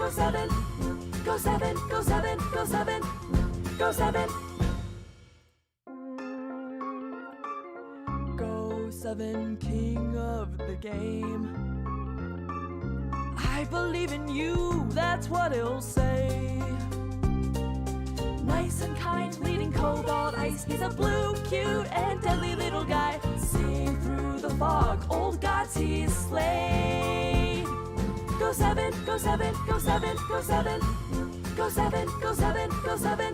Go7, Go7, Go7, Go7, Go7. Go7, king of the game. I believe in you, that's what he'll say. Nice and kind, leading cobalt ice. He's a blue, cute, and deadly little guy. Seeing through the fog, old gods he's slayed. Go7, Go7, Go7, Go7, Go7, Go7, Go7,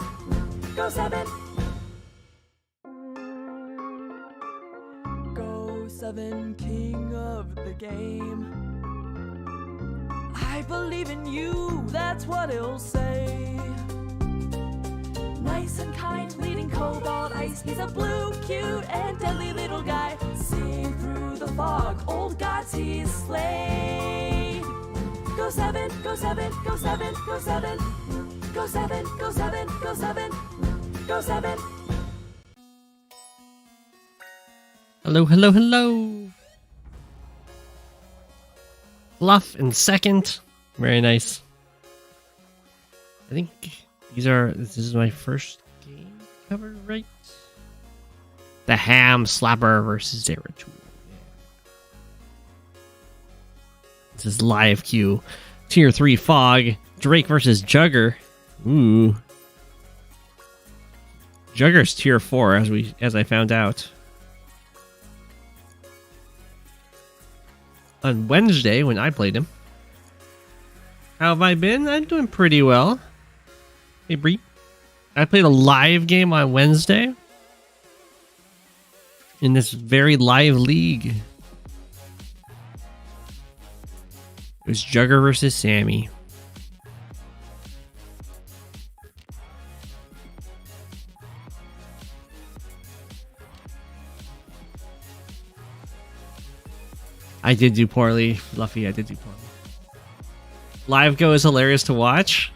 Go7. Go7, king of the game. I believe in you, that's what he'll say. Nice and kind, leading cobalt ice. He's a blue, cute, and deadly little guy. Seeing through the fog, old gods he's slayed. Go7, Go7, Go7, Go7, Go7, Go7, Go7, Go7. Hello, hello, hello. Fluff in second. Very nice. I think this is my first game covered, right? TheHamSlapper versus Zeratul. This is live queue. Tier 3 Fog. Drake versus Jugger. Ooh. Jugger's tier 4 as I found out. On Wednesday when I played him. How have I been? I'm doing pretty well. Hey, Bree. I played a live game on Wednesday. In this very live league. It was Jugger versus Sami. I did do poorly, Fluffy. I did do poorly. Live Go is hilarious to watch.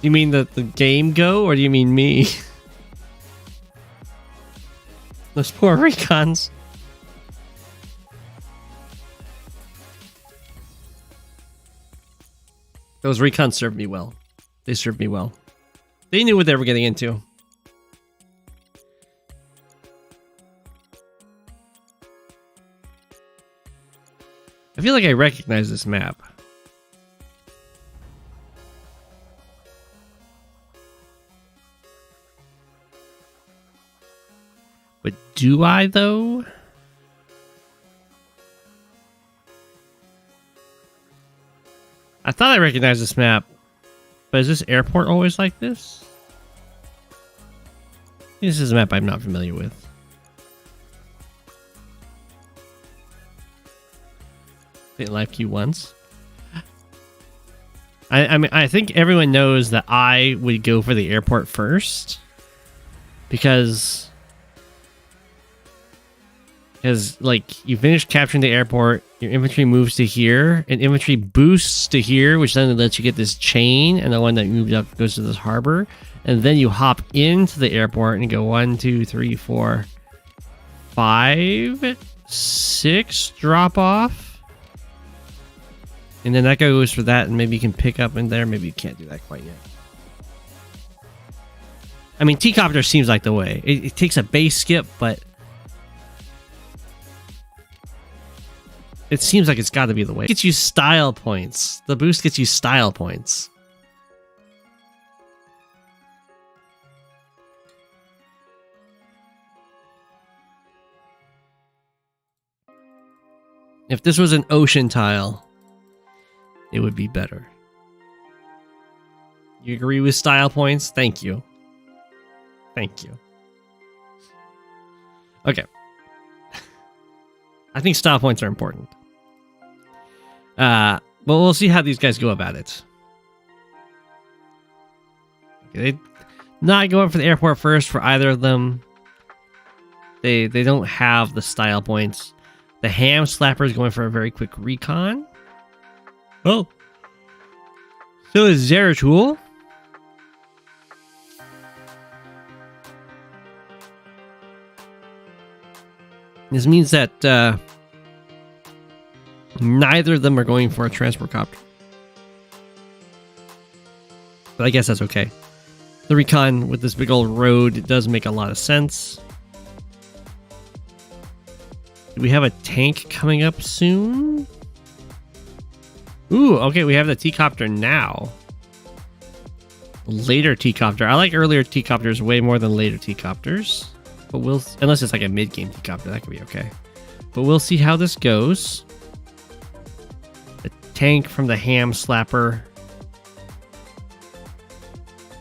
You mean the game Go, or do you mean me? Those poor recons. Those recons served me well. They served me well. They knew what they were getting into. I feel like I recognize this map. But do I, though? I thought I recognized this map. But is this airport always like this? This is a map I'm not familiar with. Live queue once. I mean, I think everyone knows that I would go for the airport first because like you finish capturing the airport, your infantry moves to here, and infantry boosts to here, which then lets you get this chain, and the one that moves up goes to this harbor, and then you hop into the airport and go 1, 2, 3, 4, 5, 6 drop off. And then that goes for that, and maybe you can pick up in there. Maybe you can't do that quite yet. I mean, T-Copter seems like the way. It takes a base skip, but it seems like it's got to be the way. It gets you style points. The boost gets you style points. If this was an ocean tile, it would be better. You agree with style points? Thank you. Thank you. Okay. I think style points are important. But we'll see how these guys go about it. Okay, they not going for the airport first for either of them. They don't have the style points. The TheHamSlapper is going for a very quick recon. Oh. So is Zeratul. This means that neither of them are going for a transport But I guess that's okay. The recon with this big old road, it does make a lot of sense. Do we have a tank coming up soon? Ooh, okay, we have the T-Copter now. Later T-Copter. I like earlier T-Copters way more than later T-Copters. But we'll... Unless it's like a mid-game T-Copter, that could be okay. But we'll see how this goes. The tank from the HamSlapper.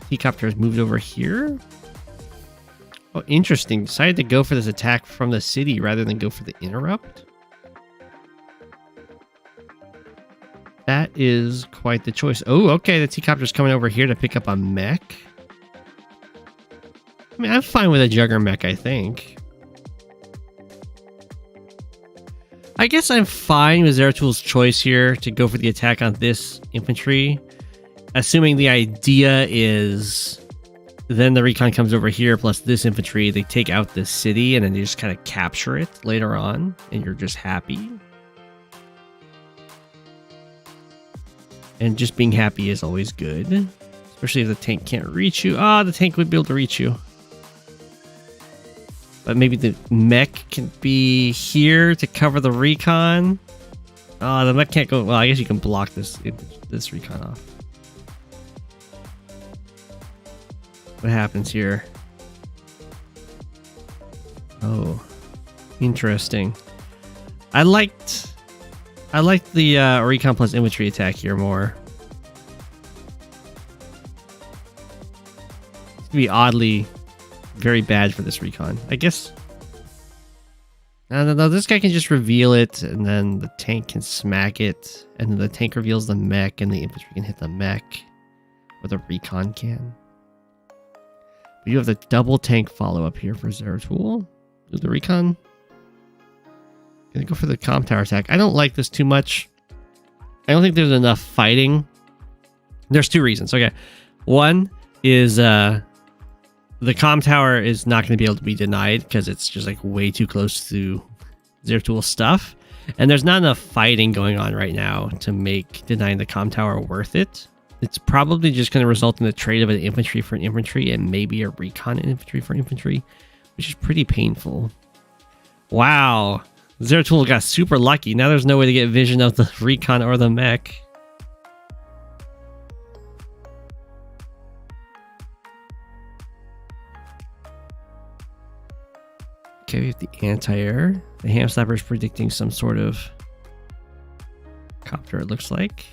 T-Copter has moved over here. Oh, interesting. Decided to go for this attack from the city rather than go for the interrupt. That is quite the choice. Oh, okay. The T-Copter's coming over here to pick up a mech. I mean, I'm fine with a Jugger mech, I think. I guess I'm fine with Zeratul choice here to go for the attack on this infantry. Assuming the idea is then the recon comes over here plus this infantry, they take out this city and then they just kind of capture it later on and you're just happy. And just being happy is always good. Especially if the tank can't reach you. Ah, the tank would be able to reach you. But maybe the mech can be here to cover the recon. Oh, the mech can't go... Well, I guess you can block this recon off. What happens here? Oh, interesting. I liked the recon plus infantry attack here more. It's gonna be oddly very bad for this recon. I guess. No, this guy can just reveal it, and then the tank can smack it, and then the tank reveals the mech, and the infantry can hit the mech, or the recon can. But you have the double tank follow up here for Zeratul. Do the recon. Gonna go for the comm tower attack. I don't like this too much. I don't think there's enough fighting. There's two reasons. Okay, one is the comm tower is not going to be able to be denied because it's just like way too close to Zeratul's stuff, and there's not enough fighting going on right now to make denying the comm tower worth it. It's probably just going to result in the trade of an infantry for an infantry and maybe a recon infantry for infantry, which is pretty painful. Wow. Zeratul got super lucky. Now there's no way to get vision of the recon or the mech. Okay, we have the anti-air. The HamSlapper is predicting some sort of copter, it looks like.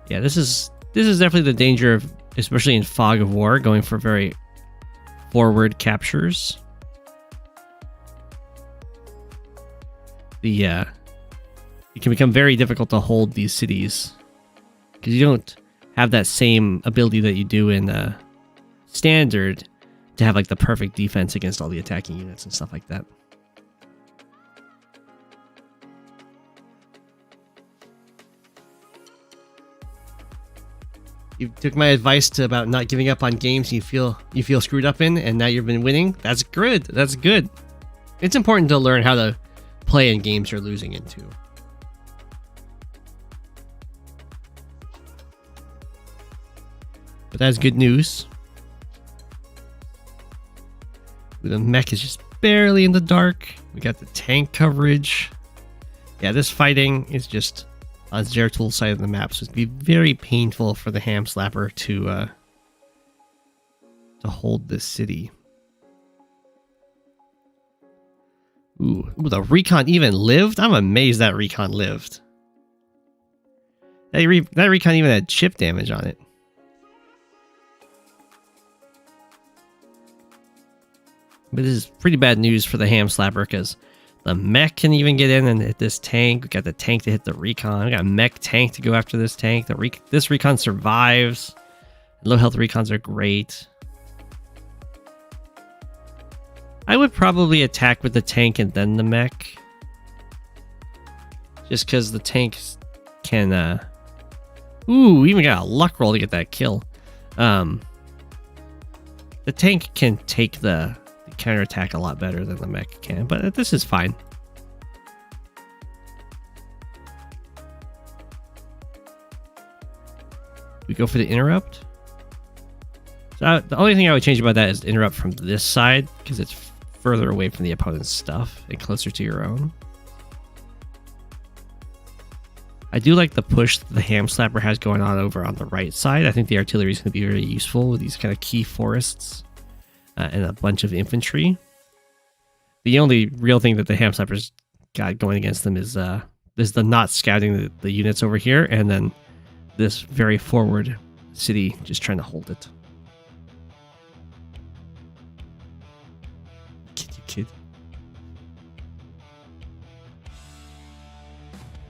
Yeah, this is definitely the danger of, especially in Fog of War, going for very forward captures. It can become very difficult to hold these cities because you don't have that same ability that you do in standard to have like the perfect defense against all the attacking units and stuff like that. You took my advice about not giving up on games you feel screwed up in, and now you've been winning. That's good. That's good. It's important to learn how to play in games you're losing into. But that's good news. The mech is just barely in the dark. We got the tank coverage. Yeah, this fighting is just on Zeratul's side of the map, so it'd be very painful for the HamSlapper to hold this city. Ooh, the recon even lived? I'm amazed that recon lived. That recon even had chip damage on it. But this is pretty bad news for the HamSlapper because the mech can even get in and hit this tank. We got the tank to hit the recon. We got a mech tank to go after this tank. This recon survives. Low health recons are great. I would probably attack with the tank and then the mech. Just because the tank can... Ooh, we even got a luck roll to get that kill. The tank can take the counterattack a lot better than the mech can, but this is fine. We go for the interrupt. So the only thing I would change about that is the interrupt from this side, because it's further away from the opponent's stuff and closer to your own. I do like the push that the TheHamSlapper has going on over on the right side. I think the artillery is going to be very useful with these kind of key forests and a bunch of infantry. The only real thing that the TheHamSlapper's got going against them is the not scouting the units over here, and then this very forward city just trying to hold it. Kid.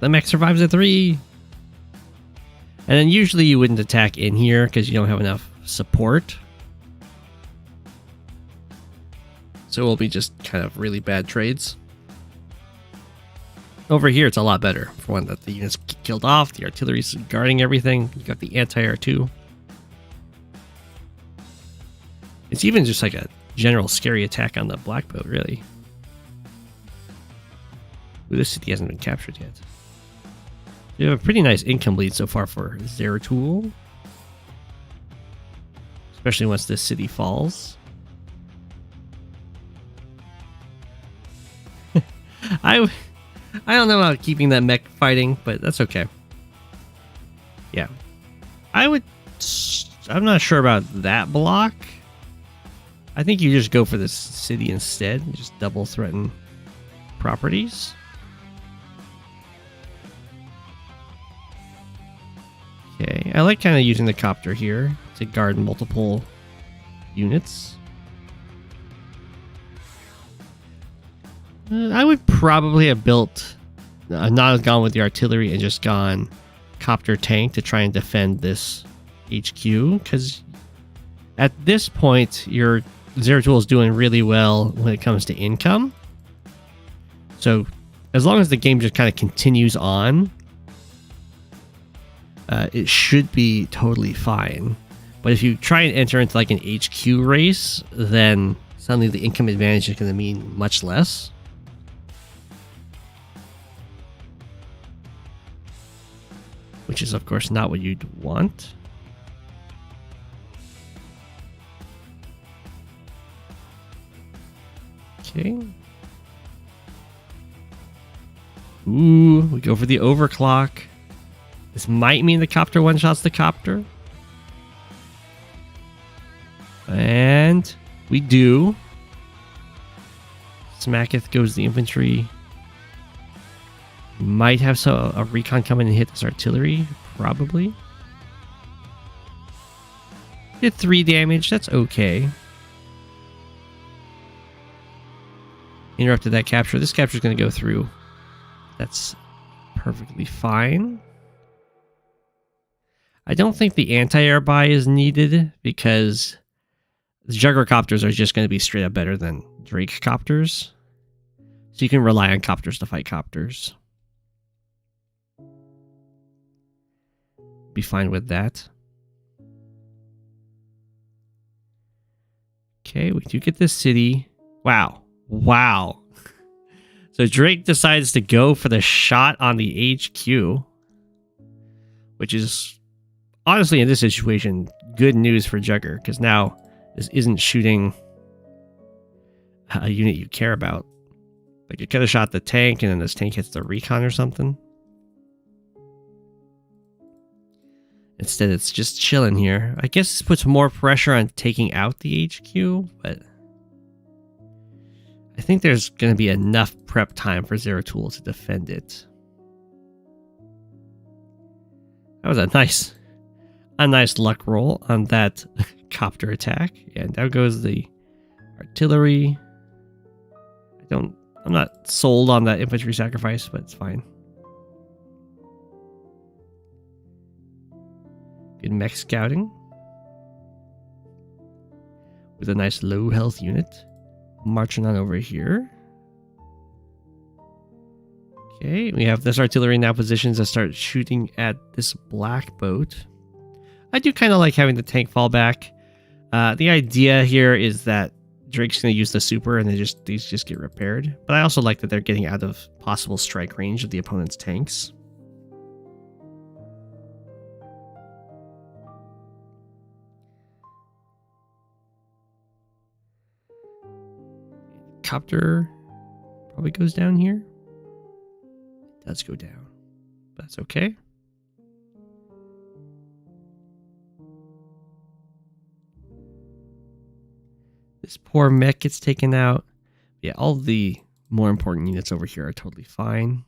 The mech survives a 3. And then usually you wouldn't attack in here because you don't have enough support. So it will be just kind of really bad trades. Over here it's a lot better. For one, that the units get killed off, the artillery's guarding everything. You got the anti-air too. It's even just like a general scary attack on the black boat, really. Ooh, this city hasn't been captured yet. We have a pretty nice income lead so far for Zeratul. Especially once this city falls. I don't know about keeping that mech fighting, but that's okay. Yeah. I'm not sure about that block. I think you just go for this city instead and just double threaten properties. Okay, I like kind of using the copter here to guard multiple units. I would probably have built, not gone with the artillery and just gone copter tank to try and defend this HQ, because at this point your Zeratul is doing really well when it comes to income. So as long as the game just kind of continues on, it should be totally fine. But if you try and enter into like an HQ race, then suddenly the income advantage is going to mean much less. Which is, of course, not what you'd want. Okay. Ooh, we go for the overclock. This might mean the copter one-shots the copter. And we do. Smacketh goes the infantry. Might have a recon come in and hit this artillery. Probably. Did 3 damage. That's okay. Interrupted that capture. This capture is going to go through. That's perfectly fine. I don't think the anti-air buy is needed because the Jugger copters are just going to be straight up better than Drake copters. So you can rely on copters to fight copters. Be fine with that. Okay, we do get this city. Wow. Wow. So Drake decides to go for the shot on the HQ, which is honestly in this situation good news for Jugger, because now this isn't shooting a unit you care about. Like it could have shot the tank and then this tank hits the recon or something. Instead, it's just chilling here. I guess this puts more pressure on taking out the HQ, but I think there's going to be enough prep time for Zeratul to defend it. That was a nice luck roll on that copter attack. And down goes the artillery. I'm not sold on that infantry sacrifice, but it's fine. Good mech scouting. With a nice low health unit. Marching on over here. Okay, we have this artillery now positions to start shooting at this black boat. I do kind of like having the tank fall back. The idea here is that Drake's going to use the super and these just get repaired. But I also like that they're getting out of possible strike range of the opponent's tanks. copter probably goes down here. It does go down. That's okay. This poor mech gets taken out. Yeah, all the more important units over here are totally fine.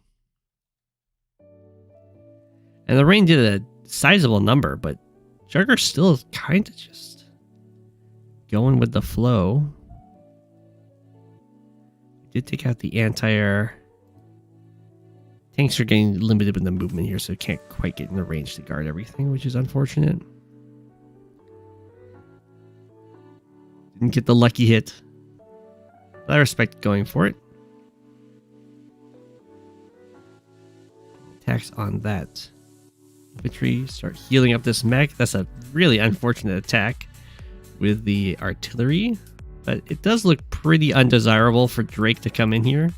And the rain did a sizable number, but Jugger still is kind of just going with the flow. Did take out the anti-air. Tanks are getting limited with the movement here, so can't quite get in the range to guard everything, which is unfortunate. Didn't get the lucky hit. But I respect going for it. Attacks on that infantry. Start healing up this mech. That's a really unfortunate attack with the artillery. But it does look pretty undesirable for Drake to come in here.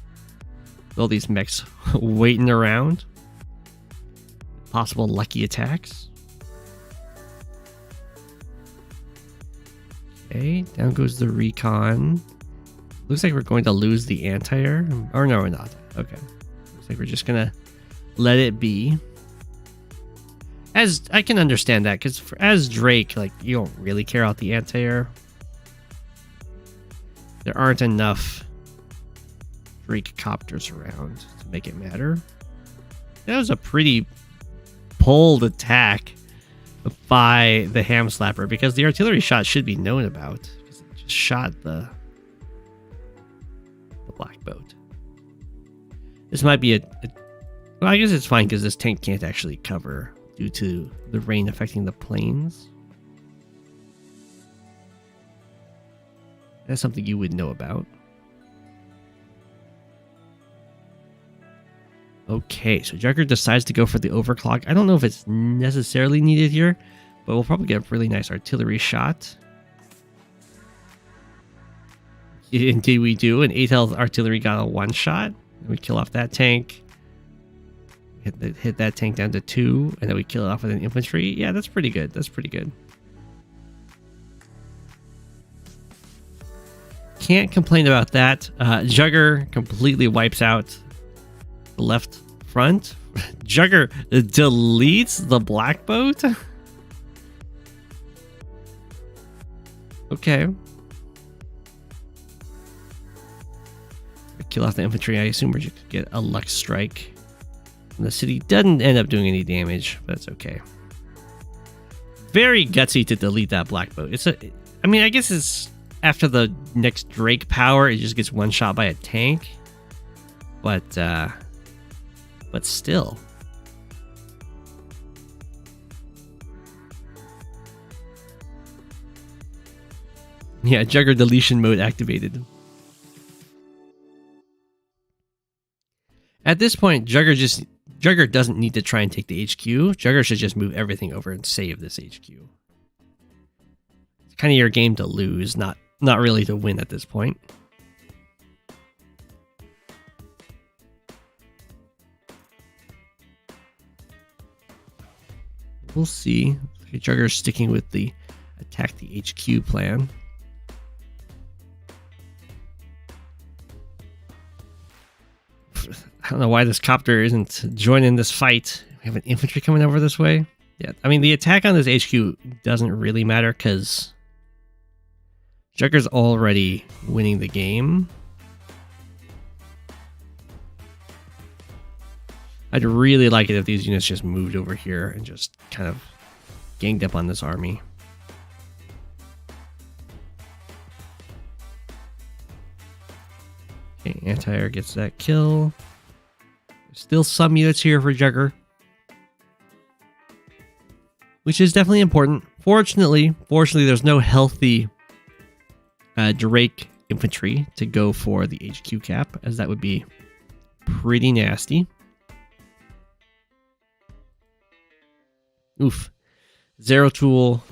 With all these mechs waiting around. Possible lucky attacks. Okay, down goes the recon. Looks like we're going to lose the anti-air. Or no, we're not. Okay. Looks like we're just going to let it be. As I can understand that, because as Drake, like, you don't really care about the anti-air. There aren't enough Drake copters around to make it matter. That was a pretty pulled attack by the HamSlapper, because the artillery shot should be known about, because it just shot the black boat. This might be well, I guess it's fine because this tank can't actually cover due to the rain affecting the planes. That's something you would know about. Okay, so Jugger decides to go for the overclock. I don't know if it's necessarily needed here, but we'll probably get a really nice artillery shot. Indeed we do. An 8 health artillery got a 1 shot. We kill off that tank. Hit that tank down to 2, and then we kill it off with an infantry. Yeah, that's pretty good. That's pretty good. Can't complain about that. Jugger completely wipes out the left front. Jugger deletes the black boat. Okay. Kill off the infantry. I assume we're just gonna get a luck strike. And the city doesn't end up doing any damage, but that's okay. Very gutsy to delete that black boat. I mean, I guess it's after the next Drake power, it just gets one shot by a tank. But still. Yeah, Jugger deletion mode activated. At this point, Jugger doesn't need to try and take the HQ. Jugger should just move everything over and save this HQ. It's kind of your game to lose, not really to win at this point. We'll see. Jugger's sticking with the attack the HQ plan. I don't know why this copter isn't joining this fight. We have an infantry coming over this way. Yeah, I mean, the attack on this HQ doesn't really matter because Jugger's already winning the game. I'd really like it if these units just moved over here and just kind of ganged up on this army. Okay, anti-air gets that kill. Still some units here for Jugger, which is definitely important. Fortunately, there's no healthy Drake infantry to go for the HQ cap, as that would be pretty nasty. Oof. Zero Tool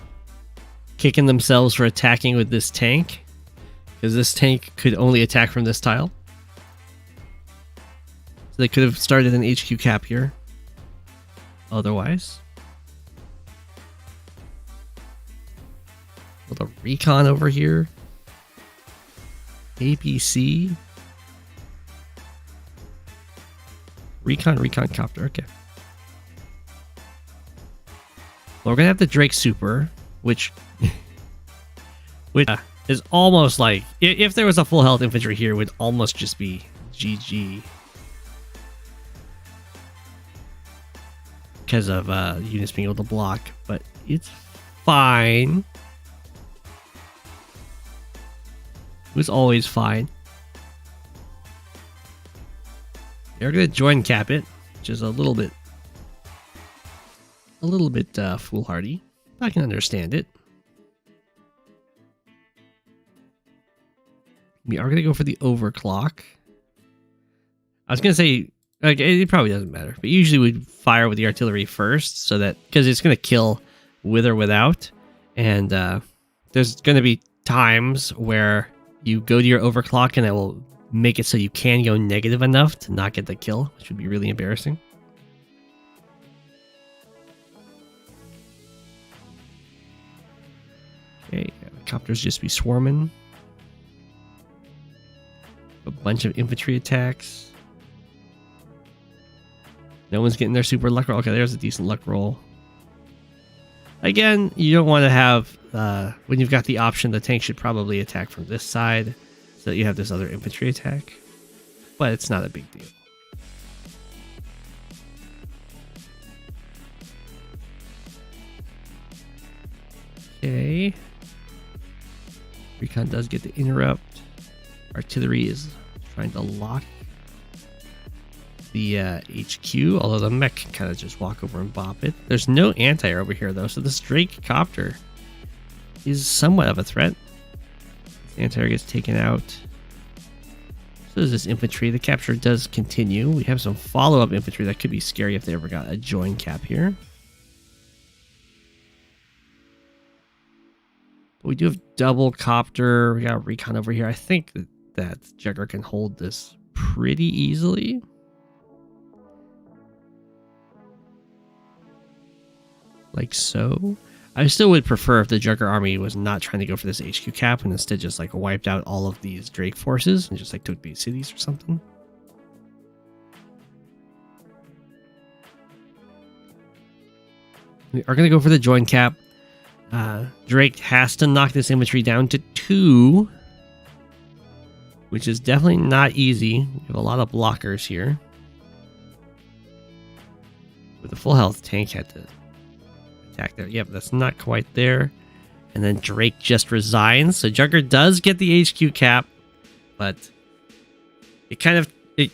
kicking themselves for attacking with this tank, because this tank could only attack from this tile. So they could have started an HQ cap here. Otherwise. A little recon over here. APC. Recon Copter. Okay. Well, we're gonna have the Drake Super, which is almost like if there was a full health infantry here, it would almost just be GG because of units being able to block. But it's fine. It was always fine. They're gonna join cap it, which is a little bit foolhardy. I can understand it. We are gonna go for the overclock. I was gonna say, like, it probably doesn't matter, but usually we'd fire with the artillery first, so that because it's gonna kill with or without, and there's gonna be times where you go to your overclock and it will make it so you can go negative enough to not get the kill, which would be really embarrassing. Okay, the copters just be swarming. A bunch of infantry attacks. No one's getting their super luck roll. Okay, there's a decent luck roll. Again, you don't want to have, when you've got the option, the tank should probably attack from this side so that you have this other infantry attack. But it's not a big deal. Okay. Recon does get the interrupt. Artillery is trying to lock the HQ, although the mech can kind of just walk over and bop it. There's no anti-air over here, though, so this Drake Copter is somewhat of a threat. Anti-air gets taken out. So does this infantry. The capture does continue. We have some follow-up infantry that could be scary if they ever got a join cap here. But we do have double copter. We got a recon over here. I think that Jugger can hold this pretty easily. Like so. I still would prefer if the Jugger army was not trying to go for this HQ cap and instead just like wiped out all of these Drake forces and just like took these cities or something. We are going to go for the join cap. Drake has to knock this infantry down to 2, which is definitely not easy. We have a lot of blockers here. With a full health tank had to attack there. Yep, that's not quite there. And then Drake just resigns. So Jugger does get the HQ cap, but it kind of it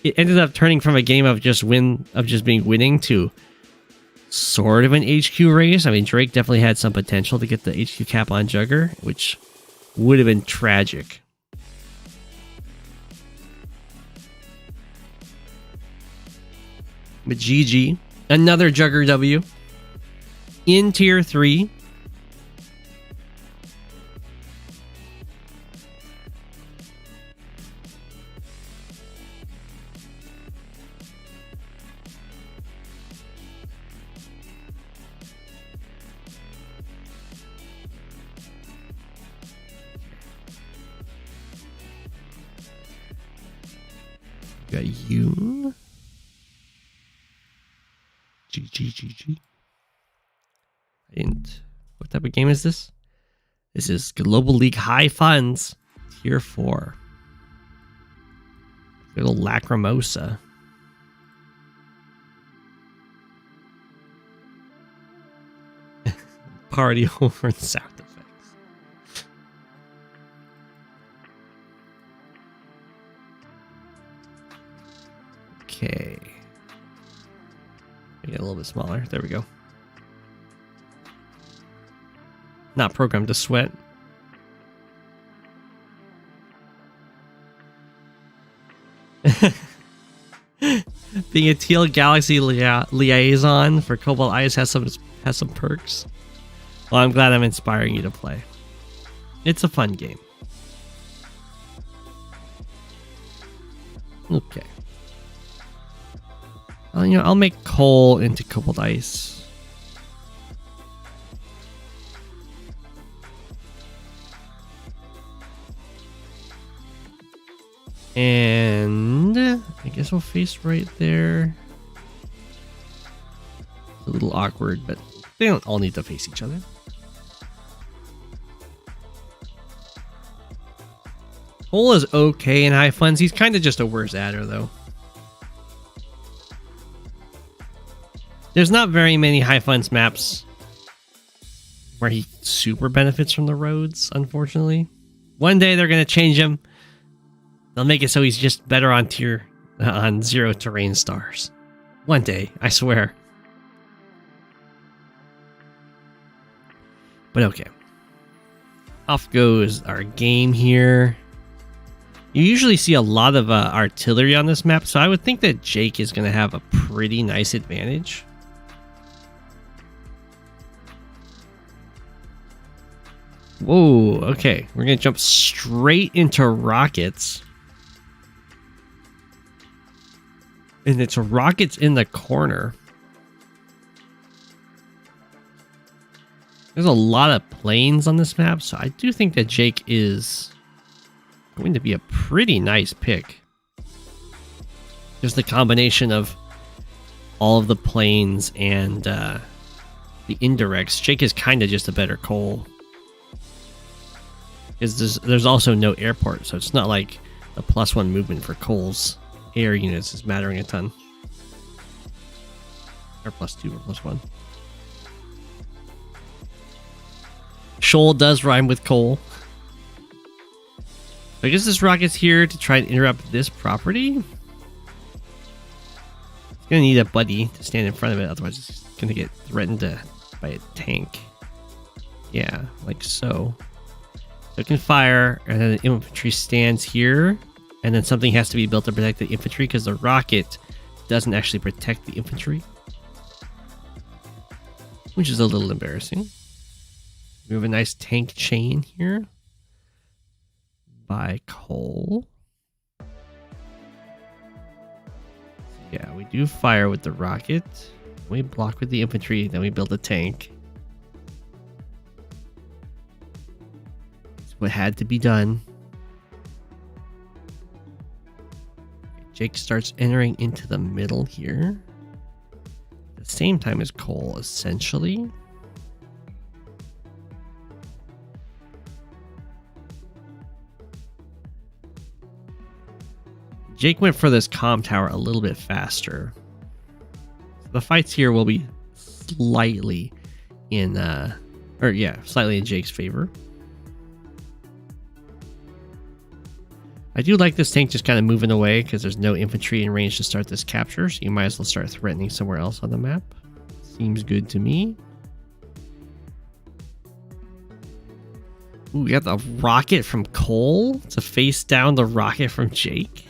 ended up turning from a game of just being winning to sort of an HQ race. I mean, Drake definitely had some potential to get the HQ cap on Jugger, which would have been tragic. But GG. Another Jugger W. In tier 3. Got yoon. GG. And what type of game is this? This is Global League High Funds, tier 4. Little Lacrimosa. Party over and sound effects. Okay. Get a little bit smaller. There we go. Not programmed to sweat. Being a Teal Galaxy liaison for Cobalt Ice has some perks. Well, I'm glad I'm inspiring you to play. It's a fun game. Okay. I'll make Koal into Cobalt Ice. And I guess we'll face right there. It's a little awkward, but they don't all need to face each other. Koal is okay in high funds. He's kind of just a worse adder, though. There's not very many high funds maps where he super benefits from the roads, unfortunately. One day they're going to change him. They'll make it so he's just better on on 0 terrain stars. One day, I swear. But okay. Off goes our game here. You usually see a lot of artillery on this map, so I would think that Jake is going to have a pretty nice advantage. Whoa, okay. We're going to jump straight into rockets. And it's rockets in the corner. There's a lot of planes on this map, so I do think that Jake is going to be a pretty nice pick. Just the combination of all of the planes and the indirects. Jake is kind of just a better Koal. Because there's also no airport, so it's not like the +1 movement for Koal's air units is mattering a ton. Or +2 or +1. Shoal does rhyme with Koal. I guess this rocket's here to try and interrupt this property. It's gonna need a buddy to stand in front of it, otherwise it's gonna get threatened by a tank. Yeah, like so. So it can fire, and then the infantry stands here, and then something has to be built to protect the infantry because the rocket doesn't actually protect the infantry, which is a little embarrassing. We have a nice tank chain here by Koal. Yeah, we do fire with the rocket. We block with the infantry, then we build a tank. It's what had to be done. Jake starts entering into the middle here. At the same time as Koal, essentially. Jake went for this comm tower a little bit faster. So the fights here will be slightly in, slightly in Jake's favor. I do like this tank just kind of moving away because there's no infantry in range to start this capture, so you might as well start threatening somewhere else on the map. Seems good to me. Ooh, we got the rocket from Koal to face down the rocket from Jake.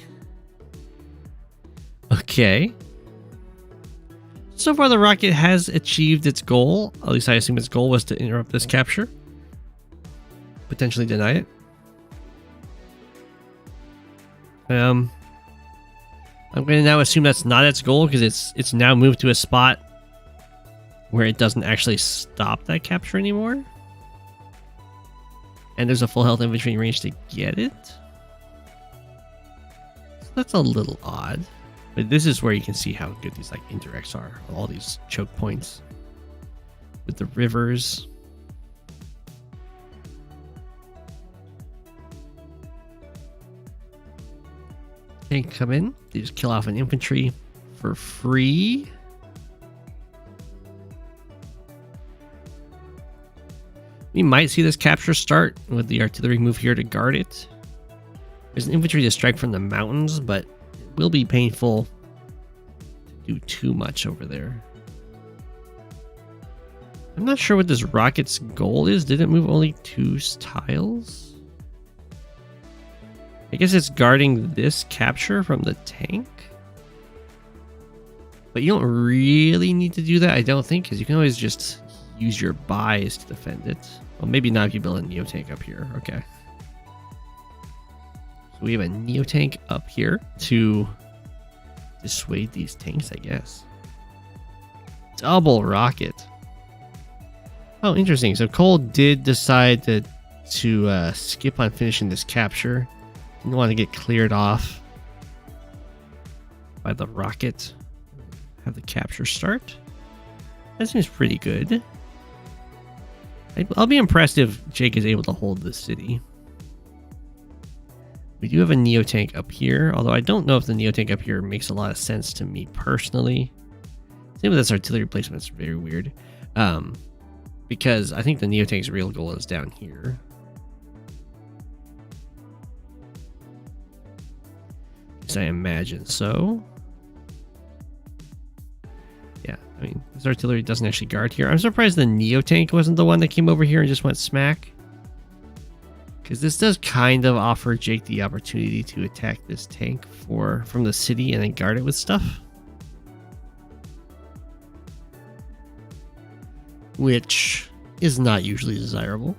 Okay. So far the rocket has achieved its goal. At least I assume its goal was to interrupt this capture. Potentially deny it. I'm going to now assume that's not its goal because it's now moved to a spot where it doesn't actually stop that capture anymore. And there's a full health infantry in range to get it. So that's a little odd. But this is where you can see how good these like indirects are. All these choke points with the rivers. Tank come in. They just kill off an infantry for free. We might see this capture start with the artillery move here to guard it. There's an infantry to strike from the mountains, but it will be painful to do too much over there. I'm not sure what this rocket's goal is. Did it move only 2 tiles? I guess it's guarding this capture from the tank. But you don't really need to do that, I don't think, because you can always just use your buys to defend it. Well, maybe not if you build a Neo-Tank up here. Okay. So we have a Neo-Tank up here to dissuade these tanks, I guess. Double rocket. Oh, interesting. So Koal did decide to skip on finishing this capture didn't want to get cleared off by the rocket. Have the capture start. That seems pretty good. I'll be impressed if Jake is able to hold this city. We do have a Neo tank up here, although I don't know if the Neo tank up here makes a lot of sense to me personally. Same with this artillery placement, it's very weird. Because I think the Neo tank's real goal is down here. I imagine so. Yeah, I mean, this artillery doesn't actually guard here. I'm surprised the Neo tank wasn't the one that came over here and just went smack. Because this does kind of offer Jake the opportunity to attack this tank from the city and then guard it with stuff. Which is not usually desirable.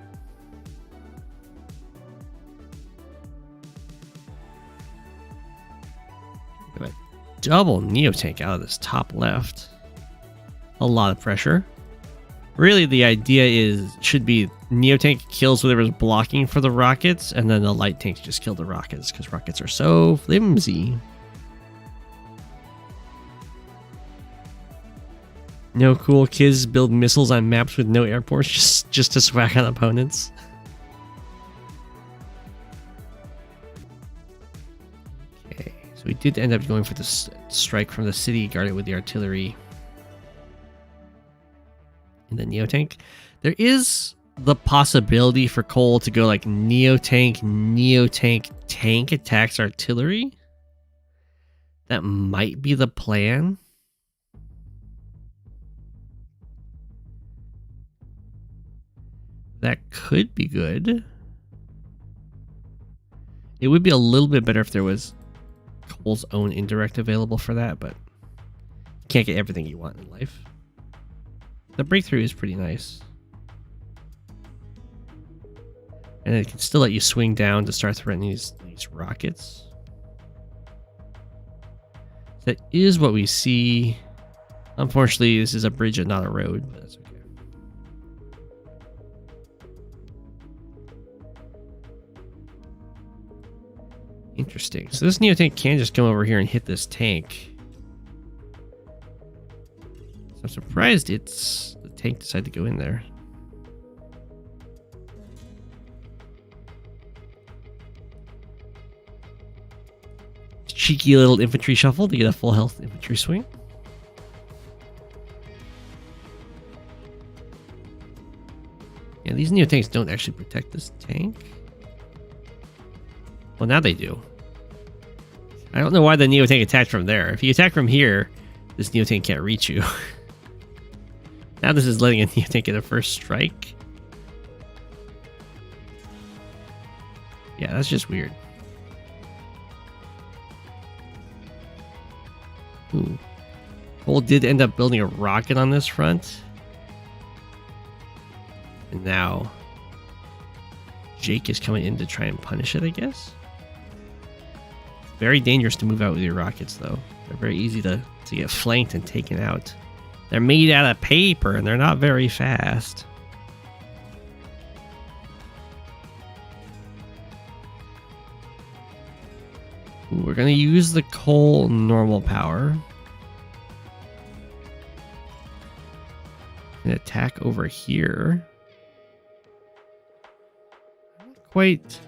Double Neo tank out of this top left. A lot of pressure. Really, the idea should be Neo tank kills whatever's blocking for the rockets, and then the light tanks just kill the rockets because rockets are so flimsy. No cool kids build missiles on maps with no airports just to swag on opponents. We did end up going for this strike from the city, guarded with the artillery and the Neo tank. There is the possibility for Koal to go like Neo tank, tank attacks artillery. That might be the plan. That could be good. It would be a little bit better if there was Koal's own indirect available for that, but you can't get everything you want in life. The breakthrough is pretty nice. And it can still let you swing down to start threatening these rockets. That is what we see. Unfortunately, this is a bridge and not a road, but that's okay. Interesting. So this Neo tank can just come over here and hit this tank. So I'm surprised the tank decided to go in there. Cheeky little infantry shuffle to get a full health infantry swing. Yeah, these Neo tanks don't actually protect this tank. Well, now they do. I don't know why the Neo tank attacked from there. If you attack from here, this Neo tank can't reach you. Now this is letting a Neo tank get a first strike. Yeah, that's just weird. Ooh. Koal did end up building a rocket on this front. And now Jake is coming in to try and punish it, I guess. Very dangerous to move out with your rockets, though. They're very easy to get flanked and taken out. They're made out of paper, and they're not very fast. Ooh, we're going to use the Koal normal power. And attack over here. I'm not quite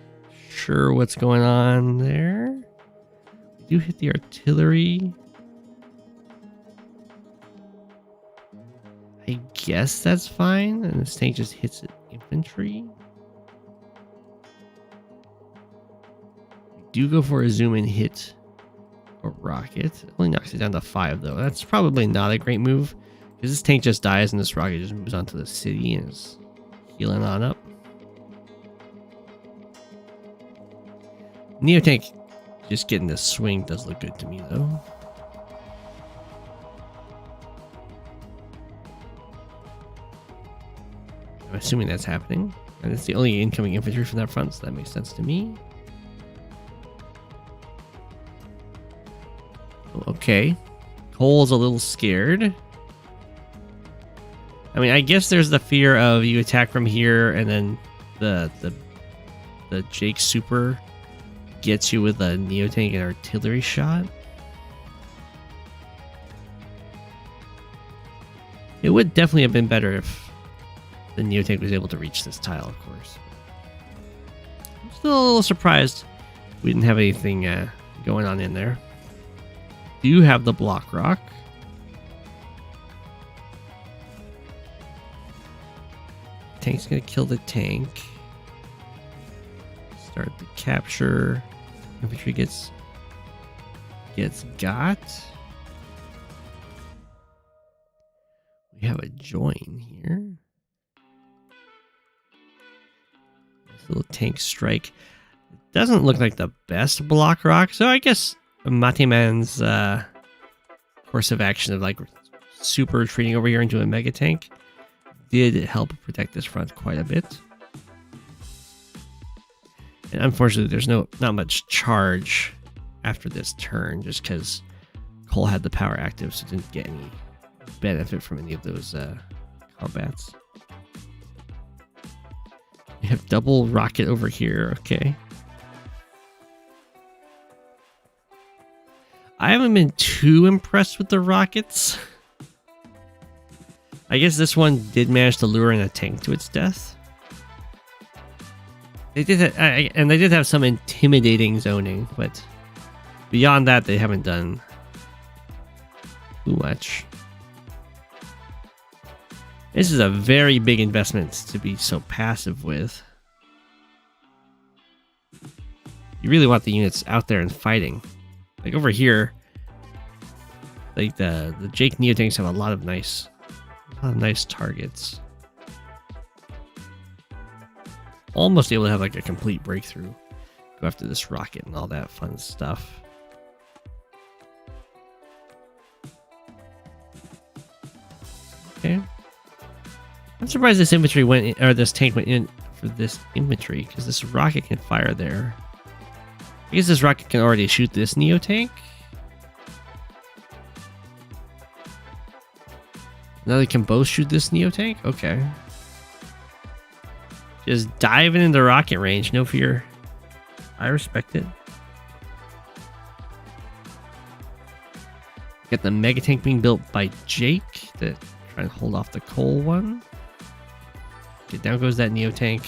sure what's going on there. Do hit the artillery. I guess that's fine. And this tank just hits infantry. We do go for a zoom and hit a rocket. It only knocks it down to 5 though. That's probably not a great move. Because this tank just dies and this rocket just moves on to the city and is healing on up. Neo tank just getting this swing does look good to me, though. I'm assuming that's happening. And it's the only incoming infantry from that front, so that makes sense to me. Okay. Koal's a little scared. I mean, I guess there's the fear of you attack from here and then the Jake super gets you with a Neotank and artillery shot. It would definitely have been better if the Neotank was able to reach this tile, of course. I'm still a little surprised we didn't have anything going on in there. Do have the block rock. Tank's gonna kill the tank. Start the capture. Infantry gets got. We have a join here. This little tank strike. It doesn't look like the best block rock, so I guess Matemon's course of action of like super retreating over here into a mega tank did help protect this front quite a bit. And unfortunately, there's not much charge after this turn, just because Koal had the power active, so didn't get any benefit from any of those combats. We have double rocket over here. Okay. I haven't been too impressed with the rockets. I guess this one did manage to lure in a tank to its death. They did, and they did have some intimidating zoning, but beyond that, they haven't done too much. This is a very big investment to be so passive with. You really want the units out there and fighting. Like over here, like the Jake Neotanks have a lot of nice targets. Almost able to have like a complete breakthrough. Go after this rocket and all that fun stuff. Okay. I'm surprised this infantry went in, or this tank went in for this infantry, because this rocket can fire there. I guess this rocket can already shoot this Neotank. Now they can both shoot this Neotank? Okay. Just diving into rocket range, no fear. I respect it. Got the mega tank being built by Jake to try and hold off the Koal one. Okay, down goes that Neotank.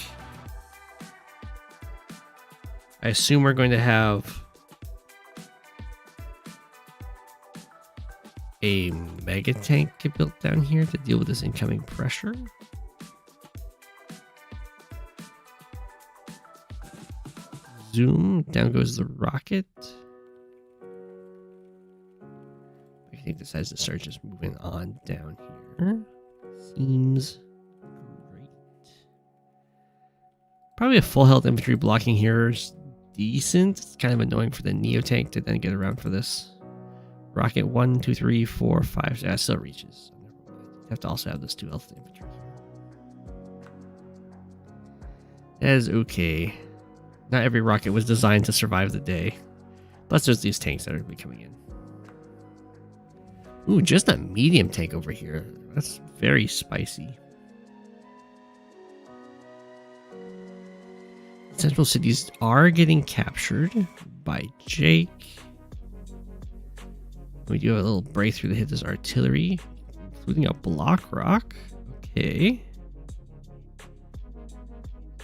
I assume we're going to have a mega tank get built down here to deal with this incoming pressure. Zoom, down goes the rocket. I think decides to start just moving on down here. Seems great. Probably a full health infantry blocking here is decent. It's kind of annoying for the Neotank to then get around for this. Rocket 1, 2, 3, 4, 5. Yeah, it still reaches. You have to also have this 2 health infantry. That is okay. Not every rocket was designed to survive the day. Plus there's these tanks that are going to be coming in. Ooh, just a medium tank over here. That's very spicy. Central cities are getting captured by Jake. We do have a little breakthrough to hit this artillery, including a block rock. Okay.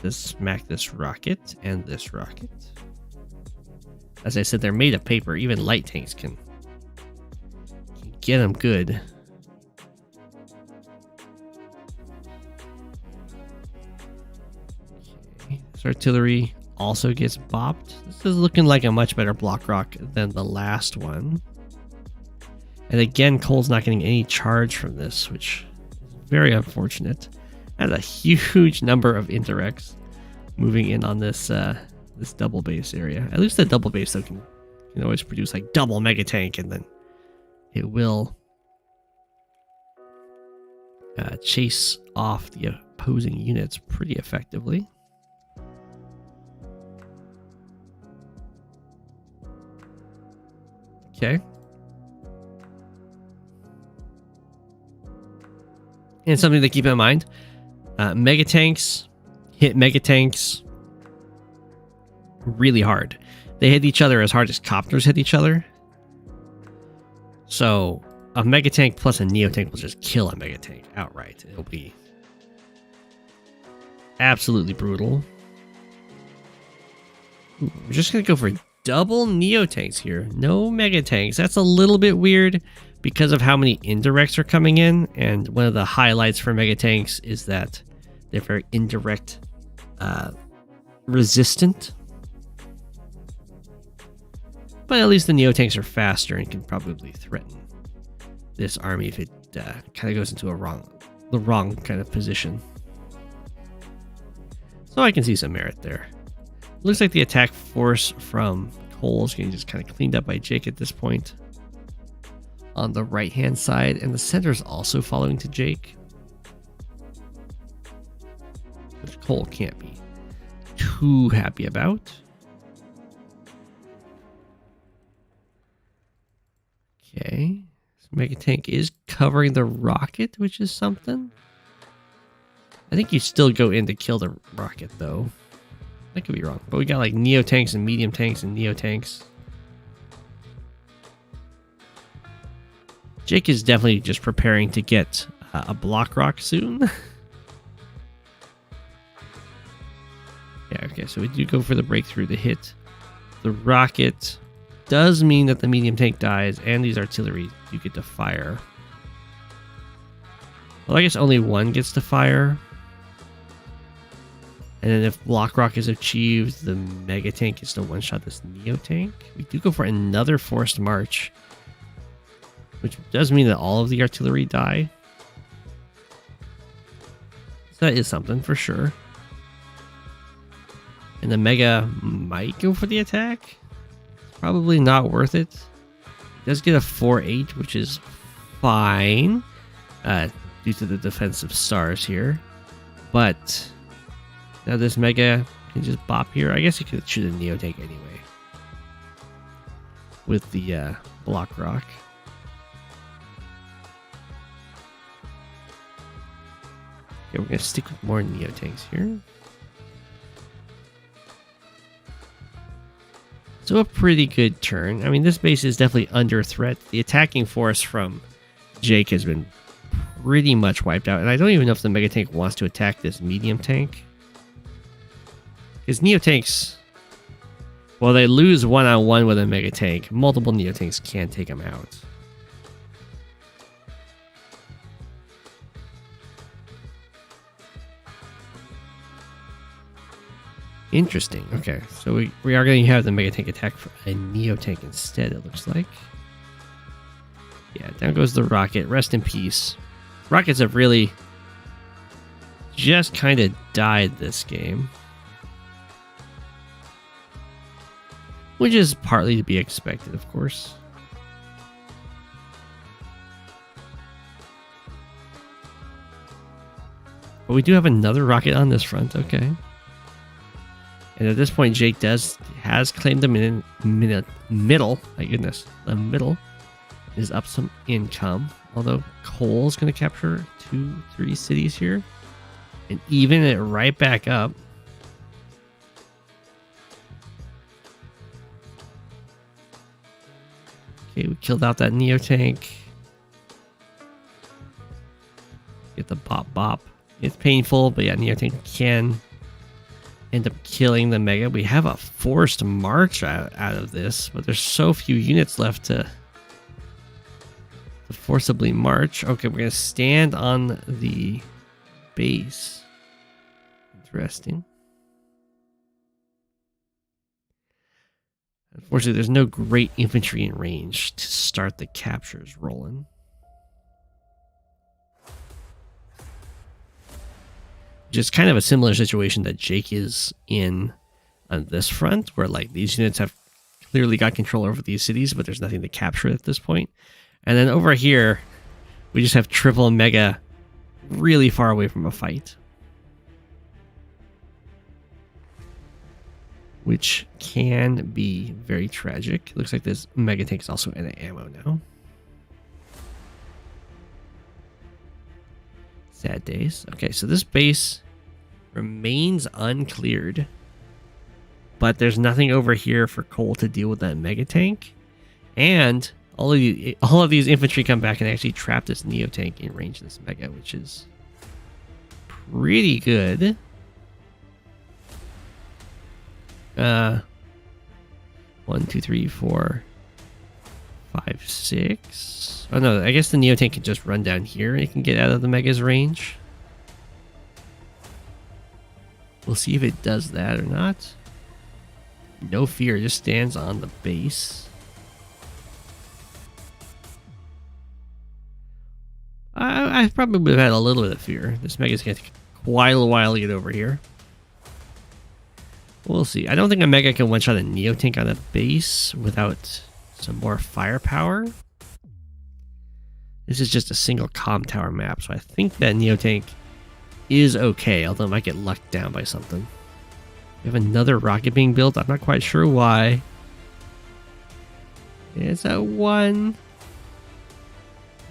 Let's smack this rocket and this rocket. As I said, they're made of paper. Even light tanks can get them good. Okay. This artillery also gets bopped. This is looking like a much better block rock than the last one. And again, Koal's not getting any charge from this, which is very unfortunate. That's a huge number of indirects moving in on this this double base area. At least the double base though can always produce like double mega tank, and then it will chase off the opposing units pretty effectively. Okay. And something to keep in mind. Mega tanks hit mega tanks really hard. they hit each other as hard as copters hit each other. So a Mega Tank plus a Neo Tank will just kill a Mega Tank outright. It'll be absolutely brutal. Ooh, we're just going to go for double Neo Tanks here. No Mega Tanks. That's a little bit weird because of how many indirects are coming in. And one of the highlights for Mega Tanks is that they're very indirect resistant. But at least the Neo Tanks are faster and can probably threaten this army if it kind of goes into the wrong kind of position. So I can see some merit there. Looks like the attack force from Koal is getting just kind of cleaned up by Jake at this point. On the right hand side, and the center is also following to Jake. Which Koal can't be too happy about. Okay. So Mega Tank is covering the rocket, which is something. I think you still go in to kill the rocket, though. I could be wrong. But we got like Neo Tanks and Medium Tanks and Neo Tanks. Jake is definitely just preparing to get a Block Rock soon. Yeah, okay, so we do go for the breakthrough to hit the rocket. Does mean that the medium tank dies and these artillery do get to fire. Well, I guess only one gets to fire. And then if Block Rock is achieved, the Mega Tank gets to one-shot this Neo Tank. We do go for another Forced March, which does mean that all of the artillery die. So that is something for sure. And the Mega might go for the attack. Probably not worth it. It does get a 4-8, which is fine due to the defensive stars here. But now this Mega can just bop here. I guess you could shoot a Neo Tank anyway with the Block Rock. Okay, we're going to stick with more Neo Tanks here. So a pretty good turn. I mean, this base is definitely under threat. The attacking force from Jake has been pretty much wiped out. And I don't even know if the Mega Tank wants to attack this Medium Tank. Because Neo Tanks, well, they lose one-on-one with a Mega Tank. Multiple Neo Tanks can take them out. Interesting. Okay, so we are going to have the Mega Tank attack for a Neo Tank instead, it looks like. Yeah, down goes the rocket. Rest in peace. Rockets have really just kind of died this game. Which is partly to be expected, of course. But we do have another rocket on this front, okay. And at this point, Jake has claimed the middle. My goodness, the middle is up some income. Although Koal's going to capture 2-3 cities here, and even it right back up. Okay, we killed out that Neo Tank. Get the bop. It's painful, but yeah, Neo Tank can end up killing the Mega. We have a forced march out of this, but there's so few units left to forcibly march. Okay, we're going to stand on the base. Interesting. Unfortunately, there's no great infantry in range to start the captures rolling. Just kind of a similar situation that Jake is in on this front, where like these units have clearly got control over these cities, but there's nothing to capture at this point. And then over here, we just have triple Mega really far away from a fight, which can be very tragic. Looks like this Mega Tank is also out of ammo now. Sad days. Okay, so this base remains uncleared. but there's nothing over here for Koal to deal with that mega tank. And all of these infantry come back and actually trap this Neo tank in range of this mega, which is pretty good. 1, 2, 3, 4, 5, 6. Oh no, I guess the Neo tank can just run down here and it can get out of the mega's range. We'll see if it does that or not. No fear, it just stands on the base. I probably would have had a little bit of fear. This mega's going to take quite a while to get over here. We'll see. I don't think a mega can one-shot a Neo tank on a base without some more firepower. This is just a single comm tower map, so I think that Neo tank is okay, although it might get lucked down by something. We have another rocket being built. I'm not quite sure why. It's a 1.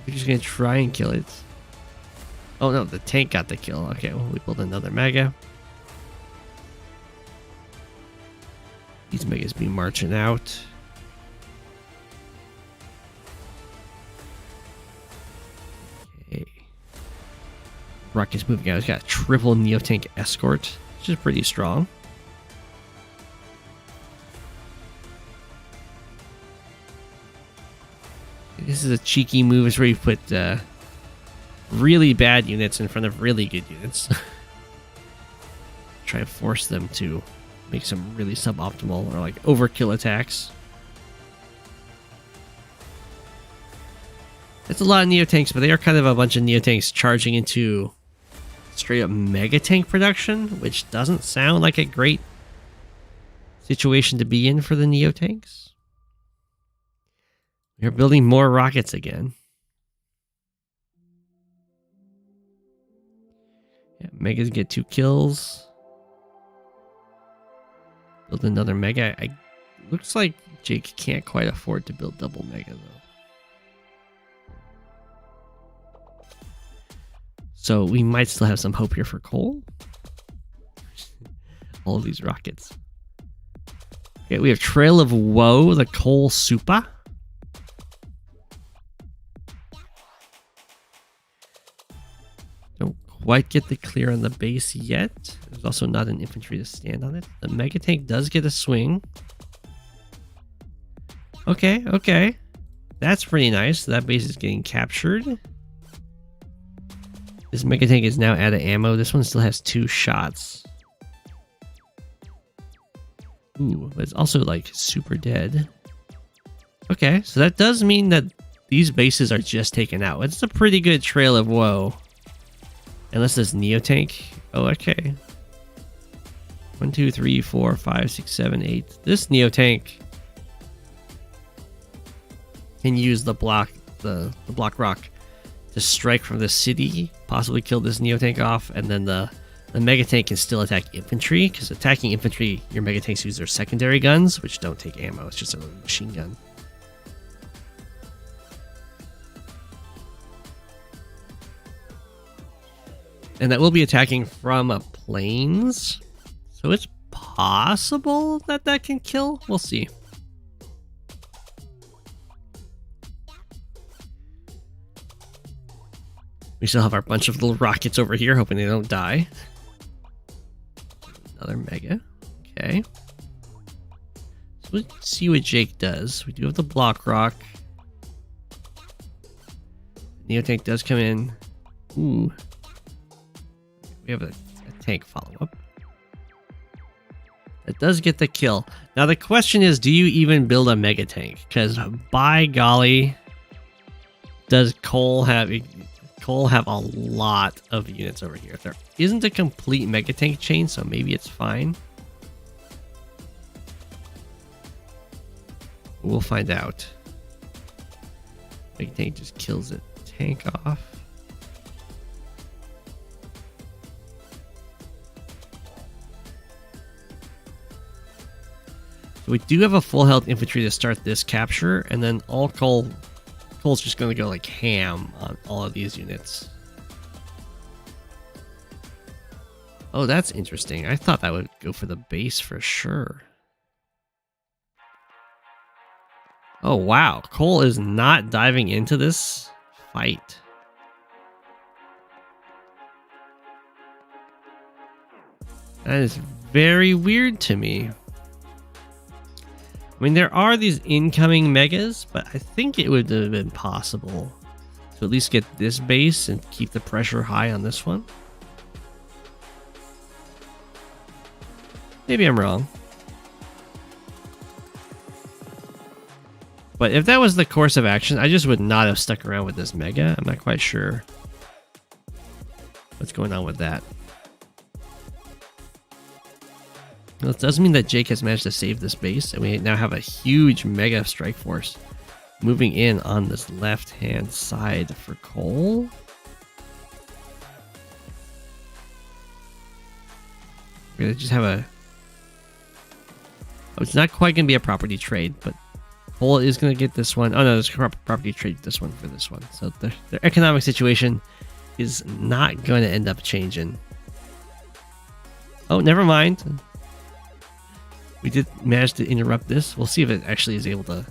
We're just going to try and kill it. Oh no, the tank got the kill. Okay, well, we build another mega. These megas be marching out. Okay. Rocket's moving out. It's got a triple Neo tank escort, which is pretty strong. This is a cheeky move. It's where you put really bad units in front of really good units. Try and force them to make some really suboptimal or like overkill attacks. It's a lot of Neo tanks, but they are kind of a bunch of Neo tanks charging into straight up mega tank production, which doesn't sound like a great situation to be in for the Neo tanks. We're building more rockets again. Yeah, megas get 2 kills. Build another mega. Looks like Jake can't quite afford to build double mega though. So we might still have some hope here for Koal. All of these rockets. Okay, we have Trail of Woe, the Koal Super. Don't quite get the clear on the base yet. There's also not an infantry to stand on it. The mega tank does get a swing. Okay, okay. That's pretty nice. That base is getting captured. This mega tank is now out of ammo. This one still has 2 shots. Ooh, but it's also like super dead. Okay, so that does mean that these bases are just taken out. It's a pretty good Trail of Woe. Unless this Neo tank. Oh, okay. 1, 2, 3, 4, 5, 6, 7, 8. This Neo tank can use the block rock to strike from the city, possibly kill this Neo tank off, and then the mega tank can still attack infantry, because attacking infantry, your mega tanks use their secondary guns, which don't take ammo. It's just a machine gun. And that will be attacking from planes. So it's possible that that can kill. We'll see. We still have our bunch of little rockets over here, hoping they don't die. Another mega. Okay. So let's see what Jake does. We do have the block rock. Neo tank does come in. Ooh. We have a tank follow-up. It does get the kill. Now the question is, do you even build a mega tank? Because by golly, does Koal have a lot of units over here? There isn't a complete mega tank chain, so maybe it's fine. We'll find out. Mega tank just kills the tank off. So we do have a full health infantry to start this capture, and then all Koal's just going to go like ham on all of these units. Oh, that's interesting. I thought that would go for the base for sure. Oh, wow. Koal is not diving into this fight. That is very weird to me. I mean, there are these incoming megas, but I think it would have been possible to at least get this base and keep the pressure high on this one. Maybe I'm wrong. But if that was the course of action, I just would not have stuck around with this mega. I'm not quite sure what's going on with that. Well, it does mean that Jake has managed to save this base, and we now have a huge mega strike force moving in on this left-hand side for Koal. We're going to just have a... Oh, it's not quite going to be a property trade, but Koal is going to get this one. Oh no, there's a property trade this one for this one. So their economic situation is not going to end up changing. Oh, never mind. We did manage to interrupt this. We'll see if it actually is able to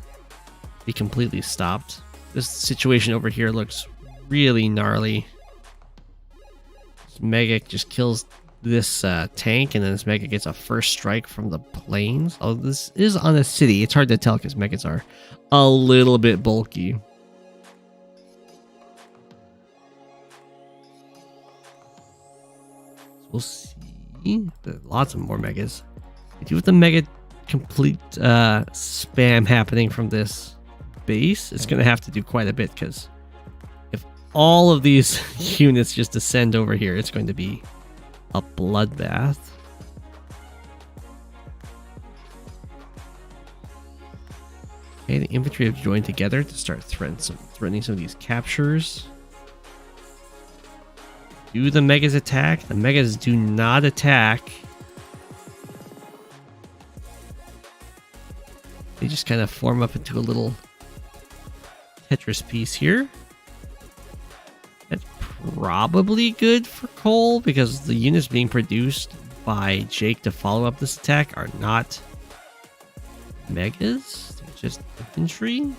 be completely stopped. This situation over here looks really gnarly. This mega just kills this tank, and then this mega gets a first strike from the planes. Oh, this is on a city. It's hard to tell because megas are a little bit bulky. So we'll see. Lots of more megas. With the mega complete spam happening from this base, it's going to have to do quite a bit, because if all of these units just descend over here, it's going to be a bloodbath. Okay, the infantry have joined together to start threatening some of these captures. Do the megas attack? The megas do not attack. They just kind of form up into a little Tetris piece here. That's probably good for Koal, because the units being produced by Jake to follow up this attack are not megas. They're just infantry.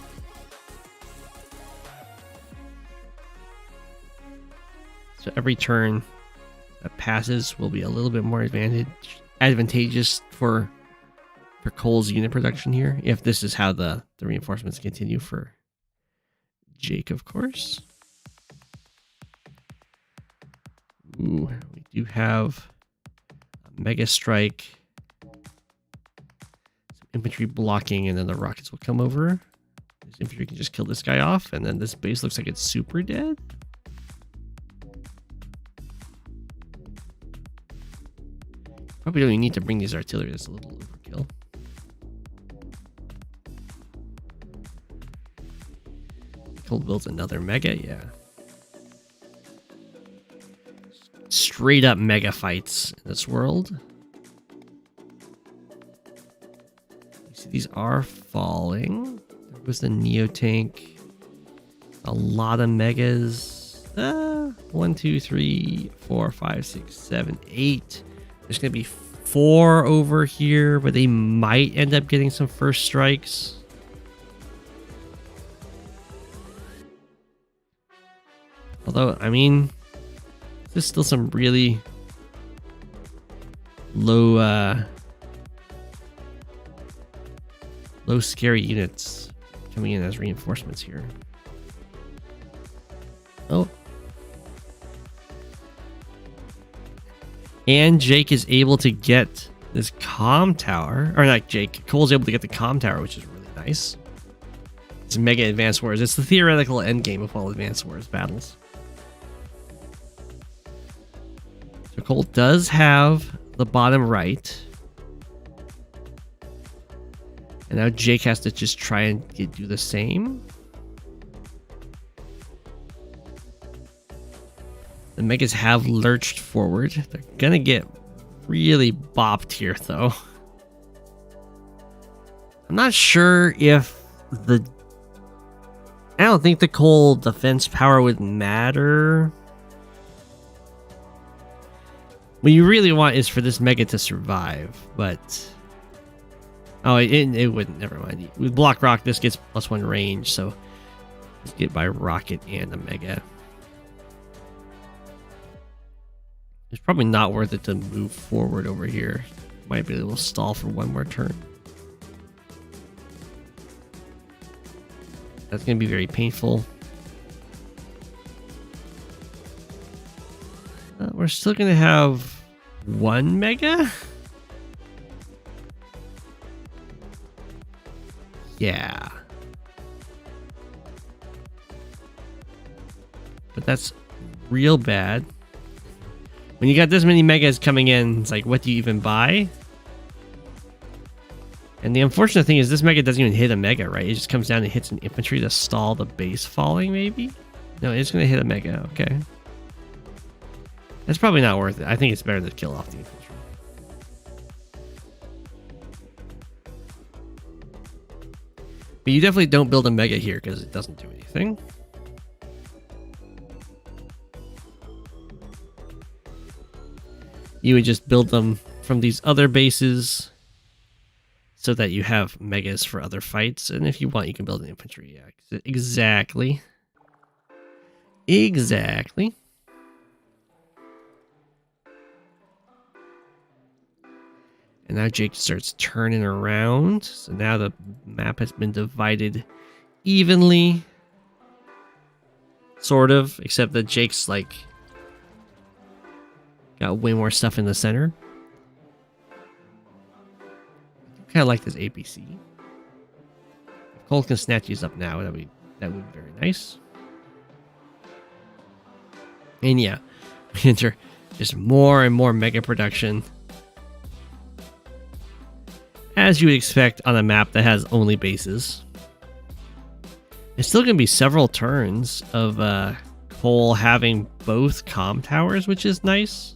So every turn that passes will be a little bit more advantageous for Koal's unit production here, if this is how the reinforcements continue for Jake, of course. Ooh, we do have a mega strike, some infantry blocking, and then the rockets will come over. This infantry can just kill this guy off, and then this base looks like it's super dead. Probably don't even need to bring these artillery. That's a little overkill. Koal builds another mega, yeah. Straight up mega fights in this world. You see these are falling. There was the Neo tank. A lot of megas. 1, 2, 3, 4, 5, 6, 7, 8. There's gonna be 4 over here, but they might end up getting some first strikes. Although, I mean, there's still some really low scary units coming in as reinforcements here. Oh. And Jake is able to get this comm tower. Or not Jake. Koal's able to get the comm tower, which is really nice. It's Mega Advanced Wars. It's the theoretical endgame of all Advanced Wars battles. So Koal does have the bottom right. And now Jake has to just try and do the same. The megas have lurched forward. They're gonna get really bopped here, though. I'm not sure if the... I don't think the Koal defense power would matter. What you really want is for this mega to survive, but... Oh, it wouldn't. Never mind. With Block Rock, this gets +1 range, so let's get by Rocket and a Mega. It's probably not worth it to move forward over here. Might be able to stall for one more turn. That's going to be very painful. We're still going to have one Mega? Yeah. But that's real bad. When you got this many Megas coming in, it's like, what do you even buy? And the unfortunate thing is this Mega doesn't even hit a Mega, right? It just comes down and hits an infantry to stall the base falling, maybe? No, it's going to hit a Mega, okay. That's probably not worth it. I think it's better to kill off the infantry. But you definitely don't build a Mega here because it doesn't do anything. You would just build them from these other bases so that you have Megas for other fights. And if you want, you can build an infantry. Yeah, exactly. Exactly. And now Jake starts turning around. So now the map has been divided evenly. Sort of. Except that Jake's like got way more stuff in the center. I kind of like this APC. If Koal can snatch these up now, that would be very nice. And yeah, we enter just more and more Mega production. As you would expect on a map that has only bases. It's still going to be several turns of Koal having both comm towers, which is nice.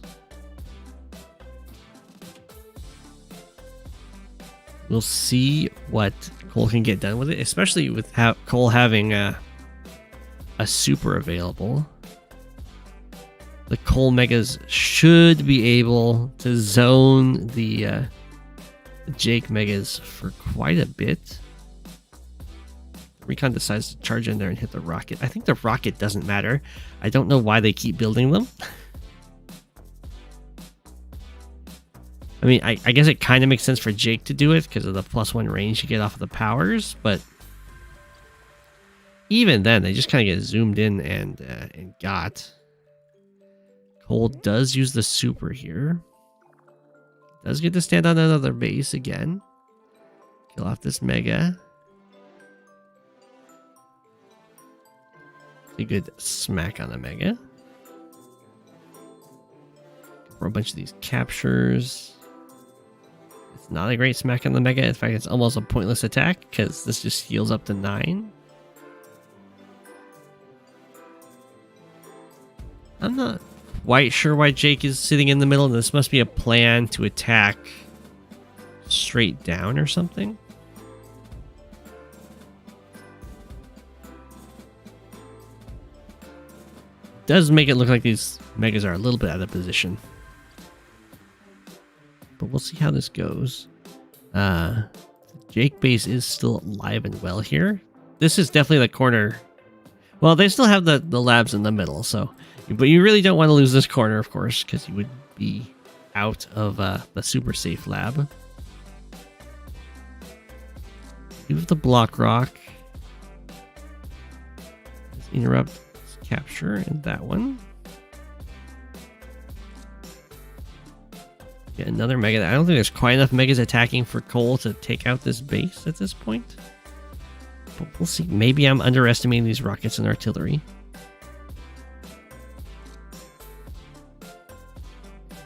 We'll see what Koal can get done with it, especially with Koal having a super available. The Koal Megas should be able to zone the Jake Megas for quite a bit. Recon decides to charge in there and hit the rocket. I think the rocket doesn't matter. I don't know why they keep building them. I mean, I guess it kind of makes sense for Jake to do it because of the +1 range you get off of the powers, but even then, they just kind of get zoomed in and got. Koal does use the super here. Does get to stand on another base again. Kill off this Mega. A good smack on the Mega. For a bunch of these captures. It's not a great smack on the Mega. In fact, it's almost a pointless attack because this just heals up to 9. I'm not quite sure why Jake is sitting in the middle. This must be a plan to attack straight down or something. Does make it look like these Megas are a little bit out of position. But we'll see how this goes. Jake base is still alive and well here. This is definitely the corner. Well, they still have the labs in the middle, so... But you really don't want to lose this corner, of course, because you would be out of the super safe lab. Use the block rock. Let's interrupt capture and that one. Get another Mega. I don't think there's quite enough Megas attacking for Koal to take out this base at this point. But we'll see. Maybe I'm underestimating these rockets and artillery.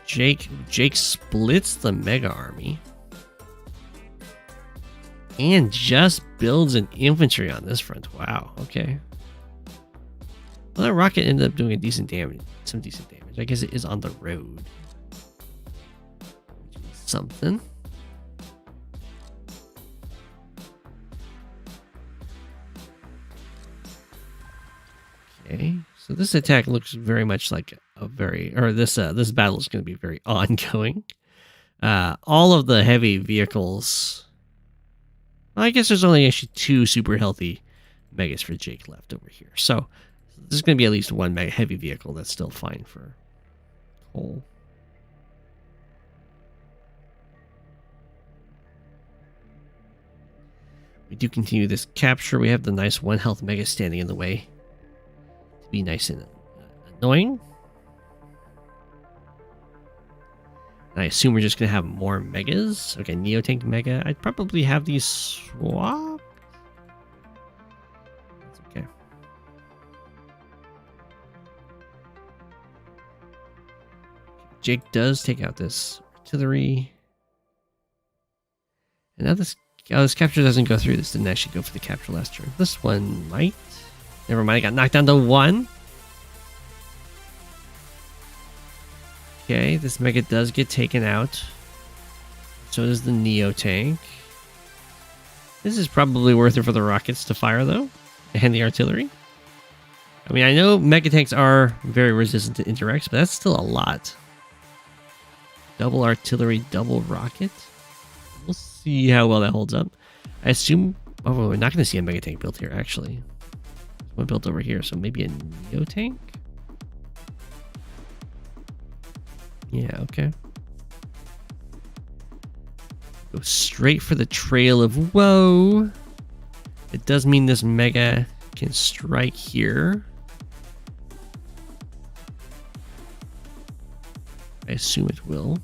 Jake splits the Mega army and just builds an infantry on this front. Wow, okay. Well, that rocket ended up doing a decent damage, some decent damage. I guess it is on the road. Which is something. Okay, so this attack looks very much like this battle is going to be very ongoing. All of the heavy vehicles Well, I guess there's only actually 2 super healthy megas for Jake left over here. So there's going to be at least 1 mega heavy vehicle that's still fine for Koal. We do continue this capture. We have the nice 1 health mega standing in the way to be nice and annoying. And I assume we're just going to have more megas. Okay, Neotank mega. I'd probably have these swapped. That's okay. Jake does take out this artillery. And now this capture doesn't go through. This didn't actually go for the capture last turn. This one might. Never mind, I got knocked down to 1. Okay, this mega does get taken out. So does the Neo tank. This is probably worth it for the rockets to fire, though, and the artillery. I mean, I know mega tanks are very resistant to indirects, but that's still a lot. Double artillery, double rocket. We'll see how well that holds up. I assume... Oh, we're not going to see a mega tank built here, actually. There's one built over here, so maybe a Neo tank? Yeah, okay. Go straight for the trail of woe. It does mean this mega can strike here. I assume it will.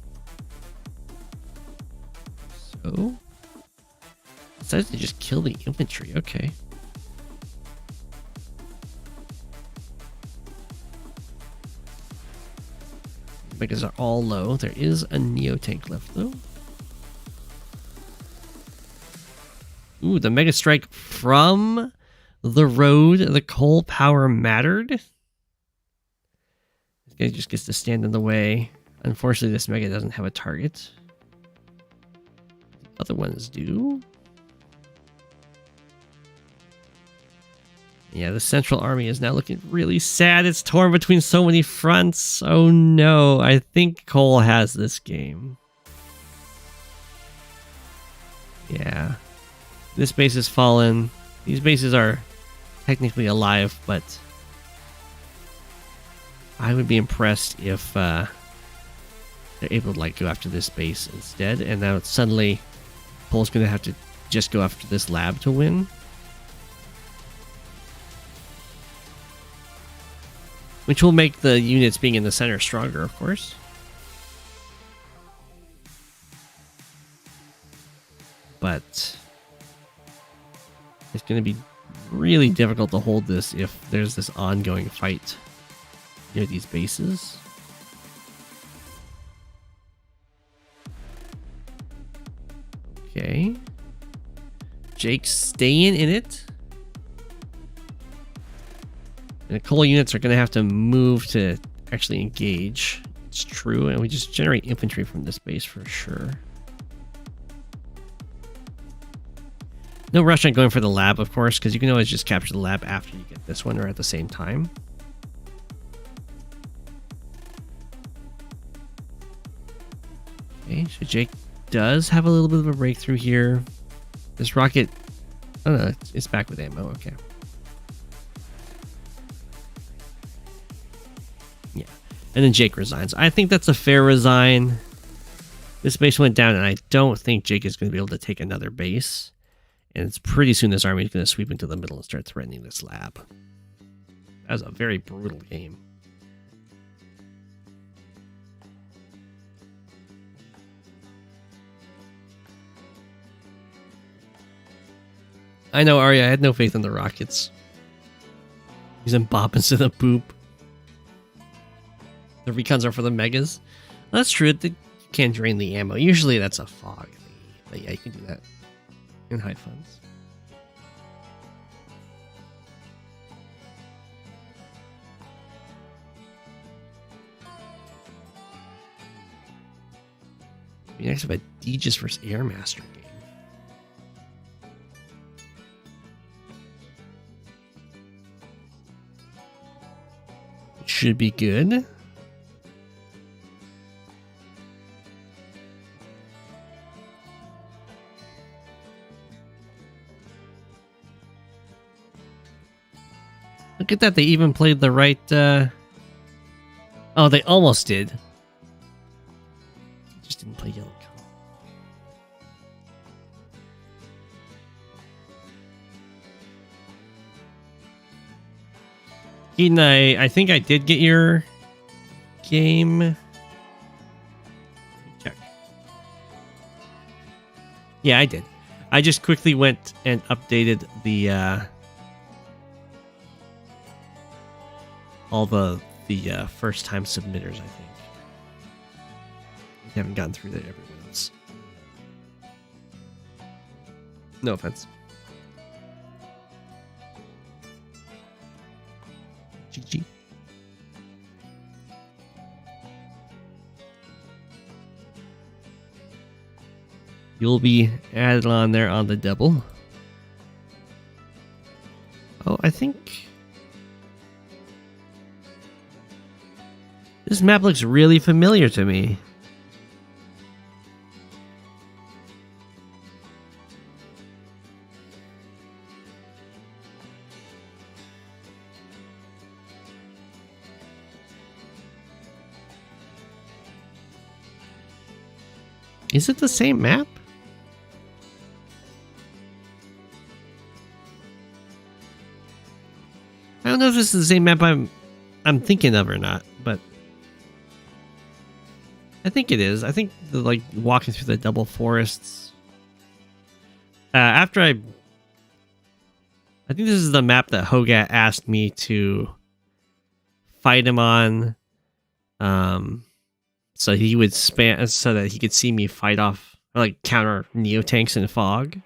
So, decides to just kill the infantry. Okay. Megas are all low. There is a Neo tank left though. Ooh, the mega strike from the road. The coal power mattered. This guy just gets to stand in the way. Unfortunately, this mega doesn't have a target. The other ones do. Yeah, the Central Army is now looking really sad. It's torn between so many fronts. Oh no, I think Koal has this game. Yeah. This base has fallen. These bases are technically alive, but I would be impressed if they're able to like go after this base instead. And now suddenly Koal's going to have to just go after this lab to win. Which will make the units being in the center stronger, of course. But it's going to be really difficult to hold this if there's this ongoing fight near these bases. Okay. Jake's staying in it. And the Koal units are going to have to move to actually engage. It's true, and we just generate infantry from this base for sure. No rush on going for the lab, of course, because you can always just capture the lab after you get this one or at the same time. Okay, so Jake does have a little bit of a breakthrough here. This rocket... Oh no, it's back with ammo, okay. Yeah, and then Jake resigns. I think that's a fair resign. This base went down, and I don't think Jake is going to be able to take another base. And it's pretty soon this army is going to sweep into the middle and start threatening this lab. That was a very brutal game. I know, Arya, I had no faith in the rockets. Using Bop instead of Boop. The recons are for the megas. Well, that's true. You can't drain the ammo. Usually that's a fog thing. But yeah, you can do that in high funds. We next have a Aegis versus Airmaster game. It should be good. Look at that, they even played the right... Oh, they almost did. Just didn't play yellow color. Eden, I think I did get your game. Check. Yeah, I did. I just quickly went and updated the all the first time submitters, I think. We haven't gotten through that everyone else. No offense. GG. You'll be added on there on the double. Oh, I think this map looks really familiar to me. Is it the same map? I don't know if this is the same map I'm thinking of or not, but I think it is. I think like walking through the double forests. After I think this is the map that Hogat asked me to fight him on, so he would spam so that he could see me fight off or like counter Neotanks in fog.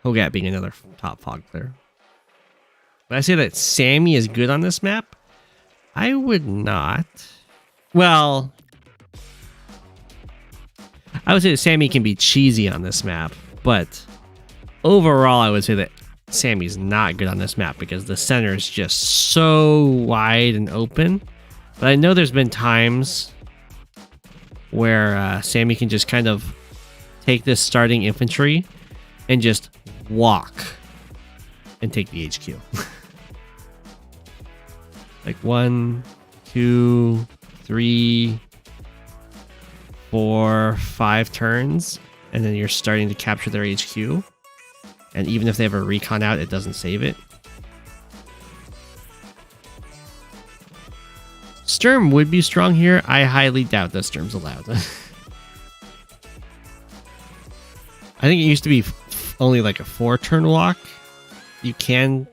Hogat being another top fog player. Would I say that Sami is good on this map? I would not. Well, I would say that Sami can be cheesy on this map, but overall I would say that Sami's not good on this map because the center is just so wide and open. But I know there's been times where Sami can just kind of take this starting infantry and just walk and take the HQ. Like 1, 2, 3, 4, 5 turns, and then you're starting to capture their HQ. And even if they have a recon out, it doesn't save it. Sturm would be strong here. I highly doubt that Sturm's allowed. I think it used to be only like a 4-turn walk. You can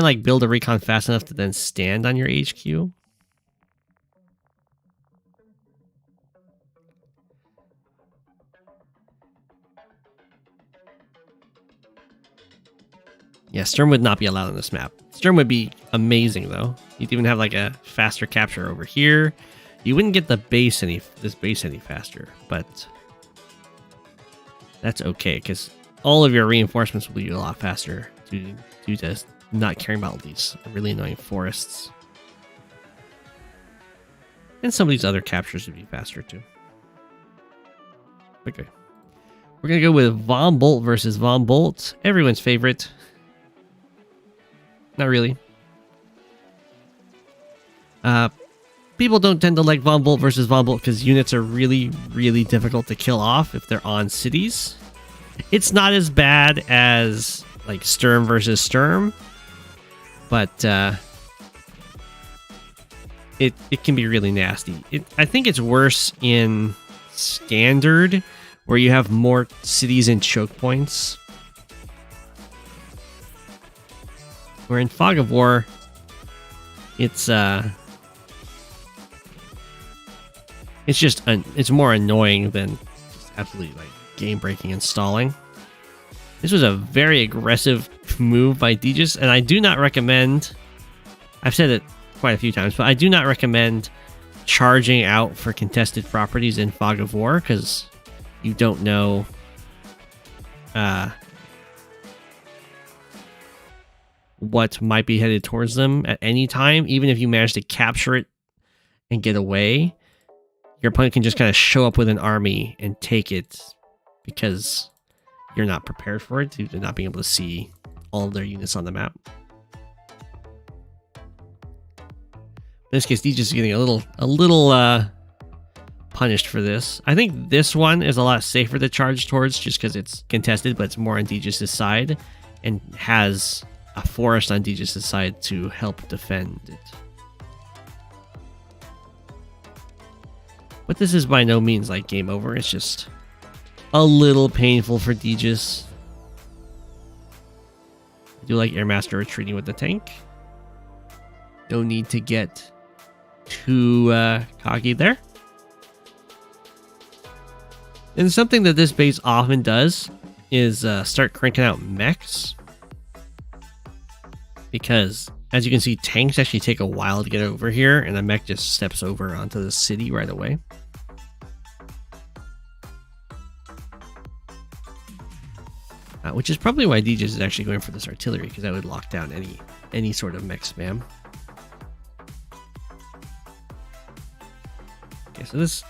like build a recon fast enough to then stand on your HQ. Yeah, Sturm would not be allowed on this map. Sturm would be amazing though. You'd even have like a faster capture over here. You wouldn't get this base any faster, but that's okay because all of your reinforcements will be a lot faster due to not caring about these really annoying forests. And some of these other captures would be faster too. Okay. We're going to go with Von Bolt versus Von Bolt. Everyone's favorite. Not really. People don't tend to like Von Bolt versus Von Bolt because units are really, really difficult to kill off if they're on cities. It's not as bad as like Sturm versus Sturm, but it can be really nasty. I think it's worse in Standard, where you have more cities and choke points. Where in Fog of War, it's more annoying than just absolutely like game breaking and stalling. This was a very aggressive move by Deegis, and I do not recommend. I've said it quite a few times, but I do not recommend charging out for contested properties in Fog of War because you don't know what might be headed towards them at any time. Even if you manage to capture it and get away, your opponent can just kind of show up with an army and take it because you're not prepared for it due to not being able to see all of their units on the map. In this case, DJ's getting a little punished for this. I think this one is a lot safer to charge towards just because it's contested, but it's more on DJ's side and has a forest on DJ's side to help defend it. But this is by no means like game over. It's just a little painful for DJ's. I do like Airmaster retreating with the tank. No need to get too cocky there. And something that this base often does is start cranking out mechs. Because, as you can see, tanks actually take a while to get over here, and the mech just steps over onto the city right away. Which is probably why DJ's is actually going for this artillery, because that would lock down any sort of mech spam. Okay, so this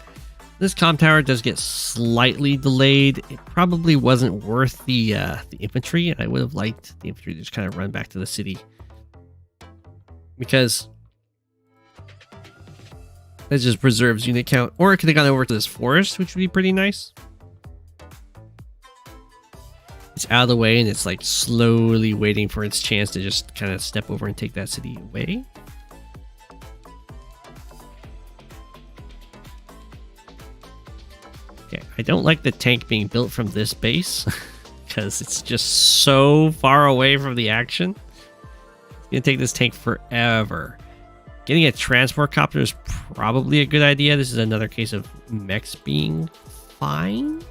comm tower does get slightly delayed. It probably wasn't worth the infantry, and I would have liked the infantry to just kind of run back to the city, because that just preserves unit count. Or it could have gone over to this forest, which would be pretty nice. It's out of the way, and it's like slowly waiting for its chance to just kind of step over and take that city away. Okay, I don't like the tank being built from this base because it's just so far away from the action. It's gonna take this tank forever. Getting a transport copter is probably a good idea. This is another case of mechs being fine.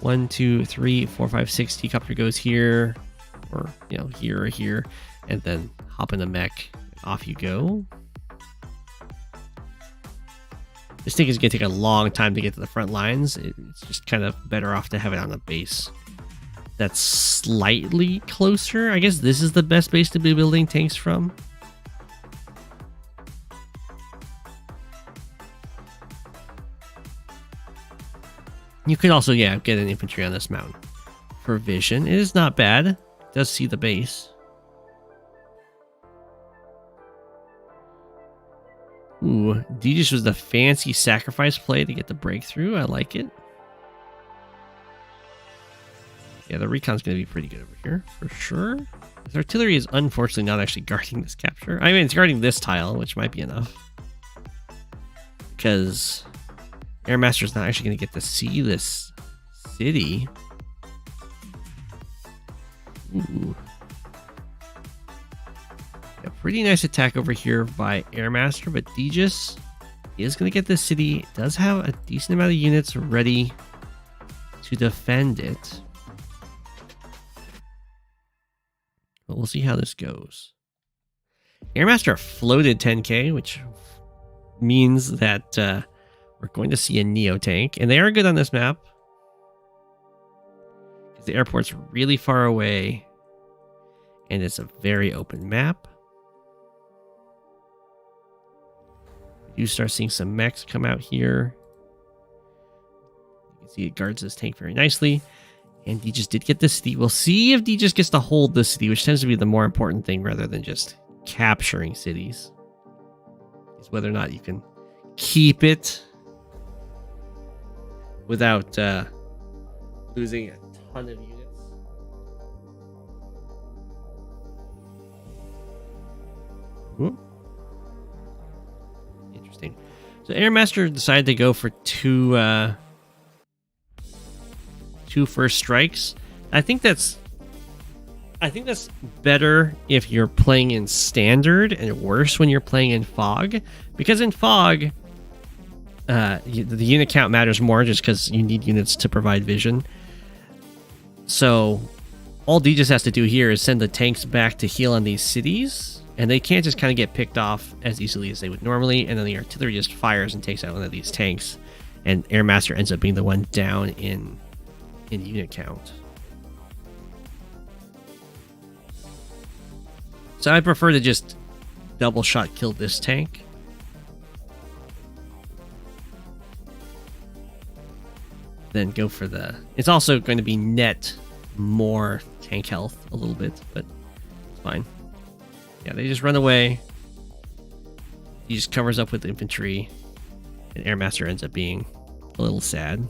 1, 2, 3, 4, 5, 6 T-copter goes here, or here or here, and then hop in the mech, and off you go. This thing is going to take a long time to get to the front lines. It's just kind of better off to have it on the base that's slightly closer. I guess this is the best base to be building tanks from. You could also, get an infantry on this mountain for vision. It is not bad. It does see the base. Ooh, DJ's was the fancy sacrifice play to get the breakthrough. I like it. Yeah, the recon's going to be pretty good over here, for sure. This artillery is unfortunately not actually guarding this capture. I mean, it's guarding this tile, which might be enough. Because Airmaster's not actually going to get to see this city. Ooh. A pretty nice attack over here by Airmaster, but DJ's is going to get this city. It does have a decent amount of units ready to defend it. But we'll see how this goes. Airmaster floated 10k, which means that we're going to see a Neo tank, and they are good on this map. Because the airport's really far away, and it's a very open map. You start seeing some mechs come out here. You can see it guards this tank very nicely. And DJ's did get the city. We'll see if DJ's gets to hold the city, which tends to be the more important thing rather than just capturing cities. Is whether or not you can keep it without losing a ton of units. Ooh. Interesting. So Airmaster decided to go for two first strikes. I think that's better if you're playing in standard, and worse when you're playing in fog, because in fog the unit count matters more just because you need units to provide vision. So all D just has to do here is send the tanks back to heal on these cities, and they can't just kind of get picked off as easily as they would normally, and then the artillery just fires and takes out one of these tanks, and Airmaster ends up being the one down in unit count. So I prefer to just double shot kill this tank. then go for the... It's also going to be net more tank health a little bit, but it's fine. Yeah, they just run away. He just covers up with infantry, and Airmaster ends up being a little sad.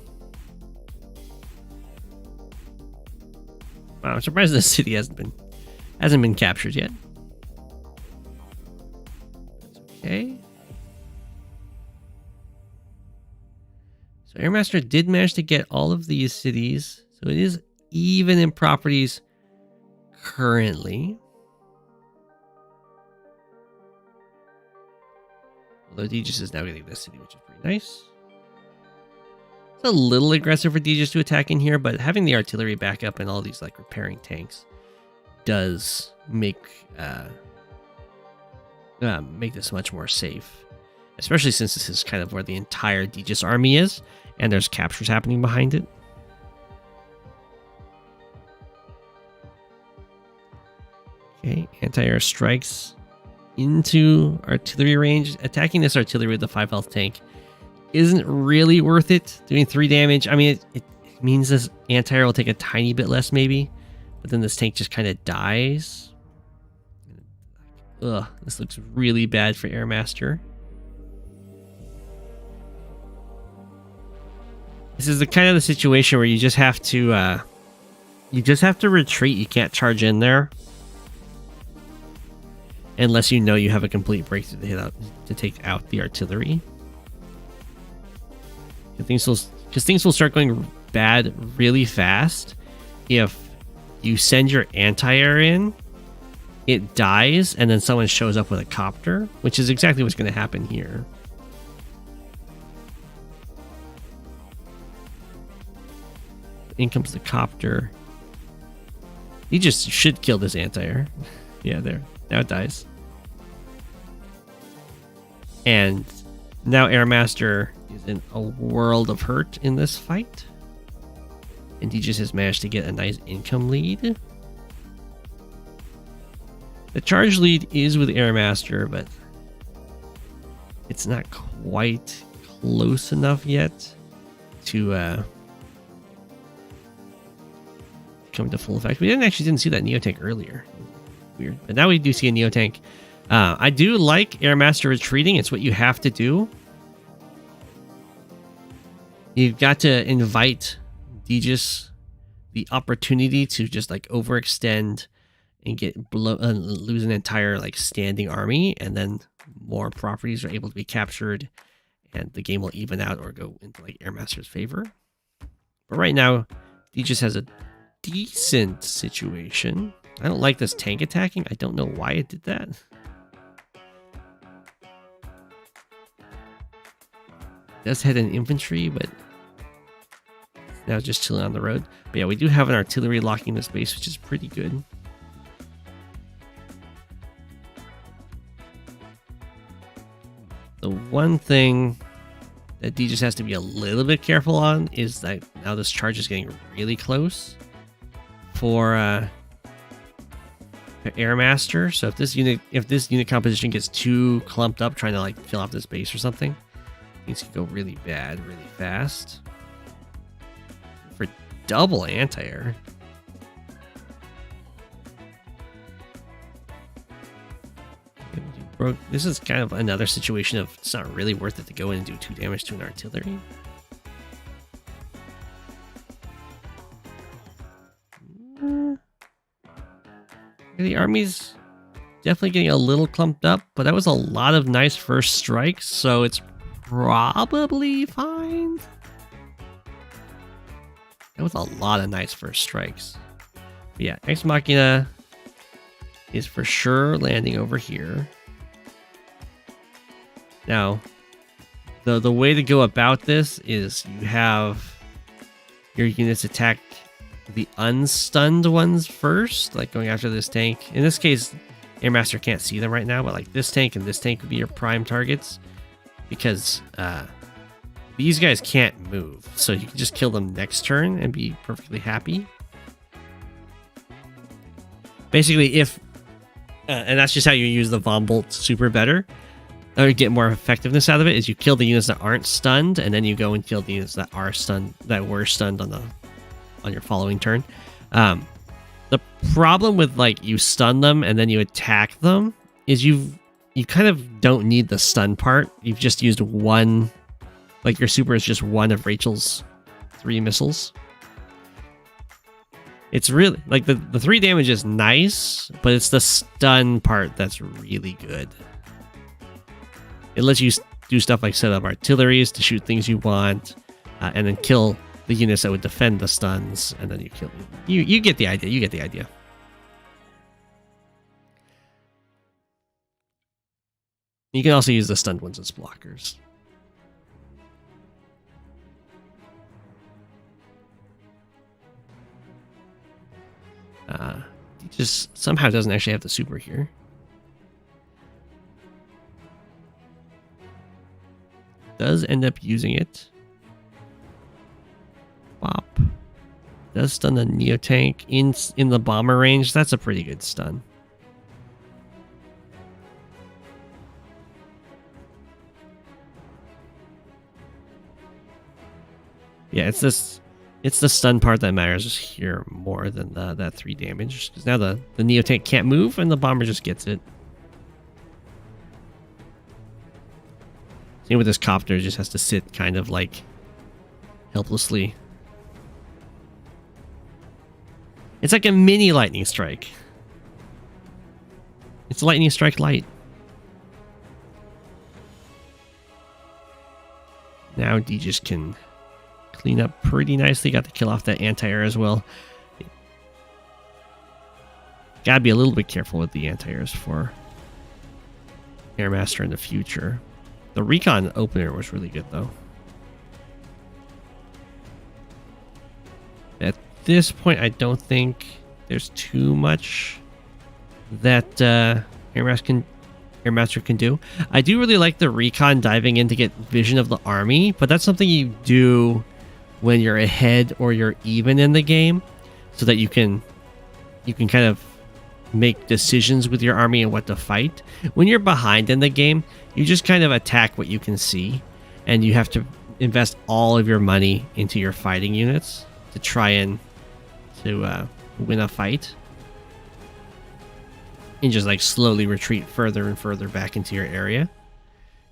Wow, I'm surprised this city hasn't been captured yet. That's okay. So Airmaster did manage to get all of these cities, so it is even in properties currently. Although Deegis is now getting this city, which is pretty nice. It's a little aggressive for Deegis to attack in here, but having the artillery backup and all these like repairing tanks does make this much more safe. Especially since this is kind of where the entire Deegis army is, and there's captures happening behind it. Okay, anti-air strikes into artillery range. Attacking this artillery with the 5 health tank isn't really worth it. Doing 3 damage. I mean, it means this anti-air will take a tiny bit less maybe, but then this tank just kind of dies. Ugh, this looks really bad for Airmaster. This is the kind of the situation where you just have to retreat. You can't charge in there unless you know you have a complete breakthrough to take out the artillery. Because things will start going bad really fast if you send your anti-air in, it dies, and then someone shows up with a copter, which is exactly what's going to happen here. In comes the copter. He just should kill this anti-air. Yeah, there. Now it dies. And now Airmaster is in a world of hurt in this fight. And he just has managed to get a nice income lead. The charge lead is with Airmaster, but it's not quite close enough yet to come to full effect. We didn't see that Neotank earlier. Weird. But now we do see a Neotank. I do like Airmaster retreating. It's what you have to do. You've got to invite Deegis the opportunity to just like overextend and lose an entire like standing army, and then more properties are able to be captured, and the game will even out or go into like Airmaster's favor. But right now, Deegis has a decent situation. I don't like this tank attacking. I don't know why it did that. It does hit an infantry, but now just chilling on the road. But yeah, we do have an artillery locking this base, which is pretty good. The one thing that Deegis has to be a little bit careful on is that now this charge is getting really close for Airmaster. So if this unit composition gets too clumped up trying to like fill off this base or something, things can go really bad really fast. For double anti-air. This is kind of another situation of it's not really worth it to go in and do 2 damage to an artillery. The army's definitely getting a little clumped up, but that was a lot of nice first strikes, so it's probably fine. That was a lot of nice first strikes. But yeah, Ex Machina is for sure landing over here. Now, the way to go about this is you have your units attack the unstunned ones first, like going after this tank. In this case, Airmaster can't see them right now, but like this tank and this tank would be your prime targets, because these guys can't move, so you can just kill them next turn and be perfectly happy. Basically, and that's just how you use the Von Bolt super better. or get more effectiveness out of it is you kill the units that aren't stunned, and then you go and kill the units that are stunned, that were stunned on your following turn. The problem with like you stun them and then you attack them is you kind of don't need the stun part. You've just used one, like your super is just one of Rachel's 3 missiles. It's really like the 3 damage is nice, but it's the stun part that's really good. It lets you do stuff like set up artilleries to shoot things you want, and then kill the units that would defend the stuns, and then you kill them. You get the idea. You get the idea. You can also use the stunned ones as blockers. He just somehow doesn't actually have the super here. Does end up using it. Bop. Does stun the Neotank in the bomber range. That's a pretty good stun. Yeah, it's the stun part that matters here more than that 3 damage. Because now the Neotank can't move and the bomber just gets it. Same with this copter, just has to sit kind of like helplessly. It's like a mini lightning strike. It's lightning strike light. Now D just can clean up pretty nicely. Got to kill off that anti-air as well. Gotta be a little bit careful with the anti-airs for Airmaster in the future. The recon opener was really good though. At this point, I don't think there's too much that Airmaster can do. I do really like the recon diving in to get vision of the army, but that's something you do when you're ahead or you're even in the game, so that you can kind of make decisions with your army and what to fight. When you're behind in the game, you just kind of attack what you can see, and you have to invest all of your money into your fighting units to try and win a fight, and just like slowly retreat further and further back into your area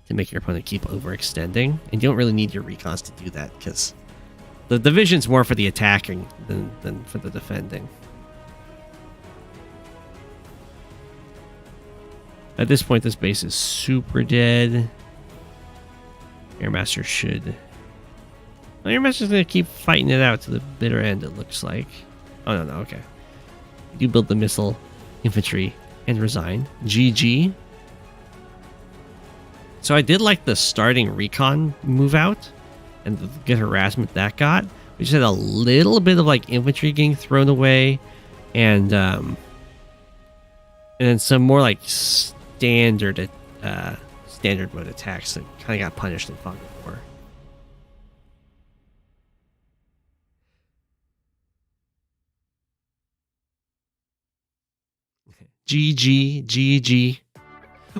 to make your opponent keep overextending. And you don't really need your recons to do that, because the vision's more for the attacking than for the defending. At this point, this base is super dead. Airmaster should... Well, Airmaster's going to keep fighting it out to the bitter end, it looks like. Oh, no, okay. You build the missile, infantry, and resign. GG. So I did like the starting recon move out, and the good harassment that got. We just had a little bit of like infantry getting thrown away, and then some more like standard mode attacks that kind of got punished and fought before. GG.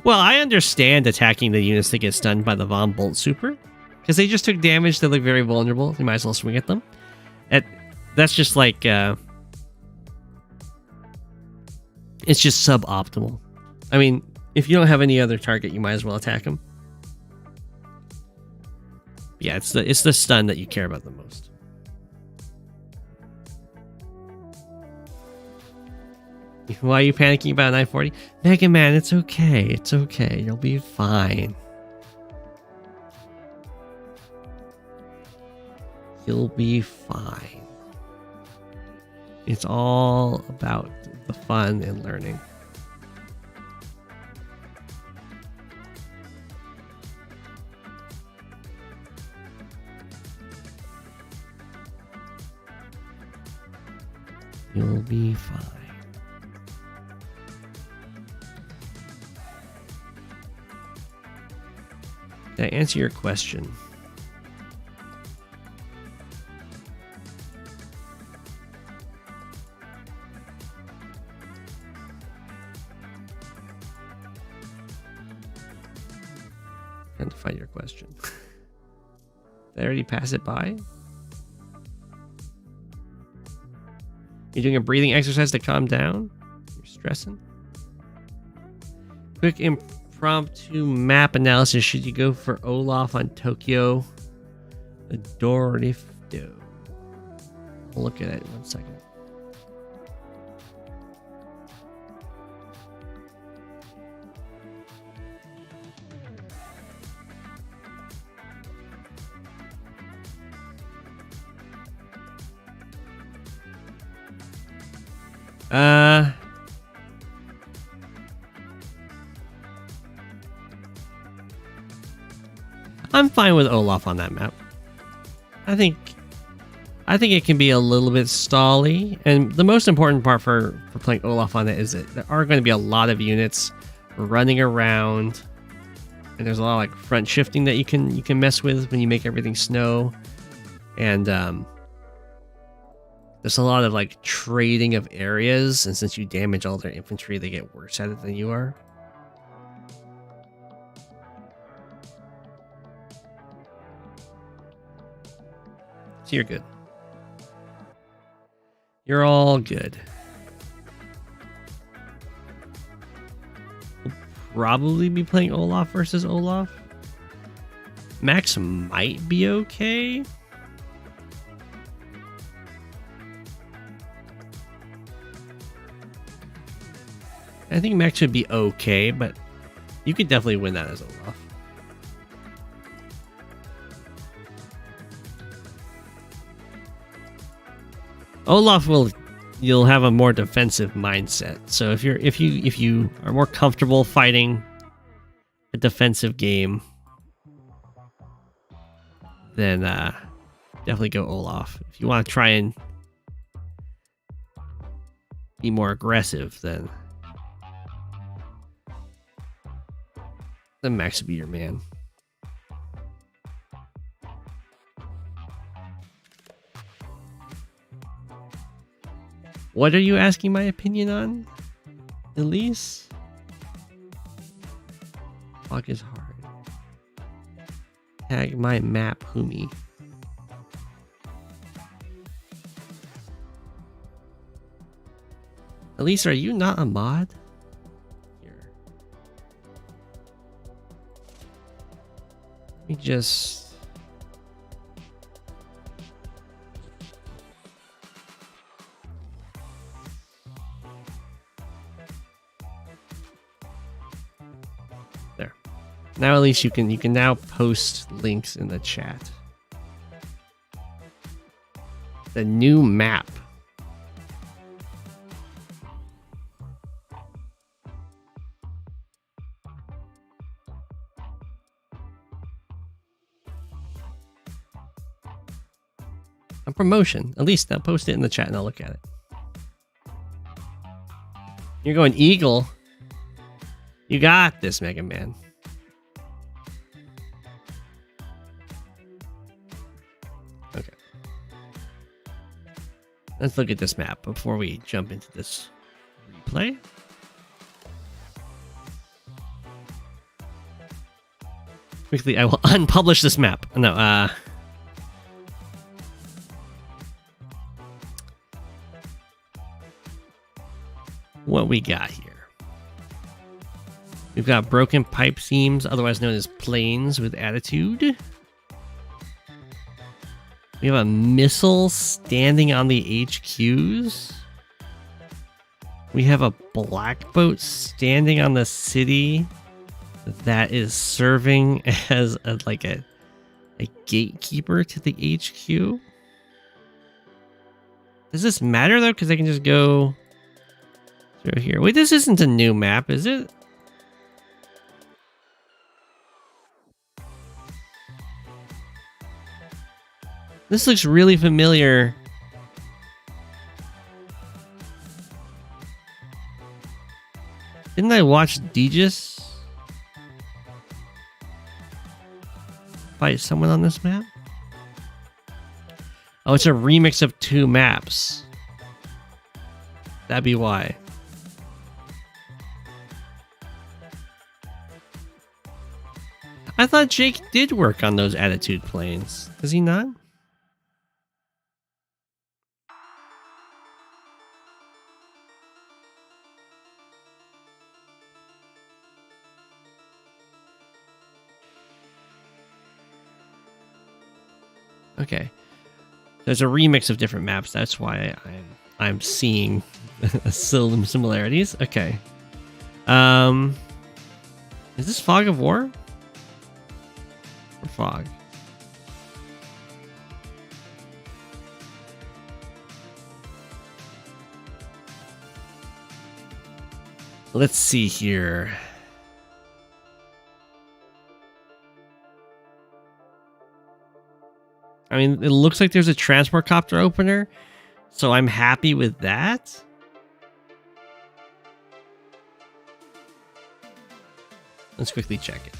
Well, I understand attacking the units that get stunned by the Von Bolt super, because they just took damage. They look very vulnerable. You might as well swing at them. That's just like it's just suboptimal. I mean, if you don't have any other target, you might as well attack them. Yeah, it's the stun that you care about the most. Why are you panicking about 940? Mega Man, it's okay. It's okay. You'll be fine. You'll be fine. It's all about the fun and learning. You'll be fine. Did I answer your question? Trying to find your question. Did I already pass it by? You're doing a breathing exercise to calm down? You're stressing? Quick impromptu map analysis. Should you go for Olaf on Tokyo? Adorifdo. I'll look at it in 1 second. I'm fine with Olaf on that map. I think it can be a little bit stally, and the most important part for playing Olaf on it is that there are going to be a lot of units running around, and there's a lot of like front shifting that you can mess with when you make everything snow, and there's a lot of like trading of areas, and since you damage all their infantry, they get worse at it than you are. So you're good. You're all good. We'll probably be playing Olaf versus Olaf. Max might be okay. I think Max should be okay, but you could definitely win that as Olaf. Olaf you'll have a more defensive mindset. So if you are more comfortable fighting a defensive game, then definitely go Olaf. If you want to try and be more aggressive, then Max would be your man. What are you asking my opinion on, Elise? Fuck is hard. Tag my map, homie. Elise, are you not a mod? Here. Let me just... Now at least you can now post links in the chat. The new map. A promotion. At least I'll post it in the chat and I'll look at it. You're going Eagle. You got this, Mega Man. Okay. Let's look at this map before we jump into this replay. Quickly, I will unpublish this map. No, what we got here? We've got broken pipe seams, otherwise known as planes with attitude. We have a missile standing on the HQs. We have a black boat standing on the city that is serving as a gatekeeper to the HQ. Does this matter though? Because I can just go through here. Wait, this isn't a new map, is it? This looks really familiar. Didn't I watch Degis fight someone on this map? Oh, it's a remix of 2 maps. That'd be why. I thought Jake did work on those attitude planes. Does he not? Okay. There's a remix of different maps. That's why I'm seeing some similarities. Okay. Is this Fog of War? Or Fog? Let's see here. I mean, it looks like there's a transport copter opener, so I'm happy with that. Let's quickly check it.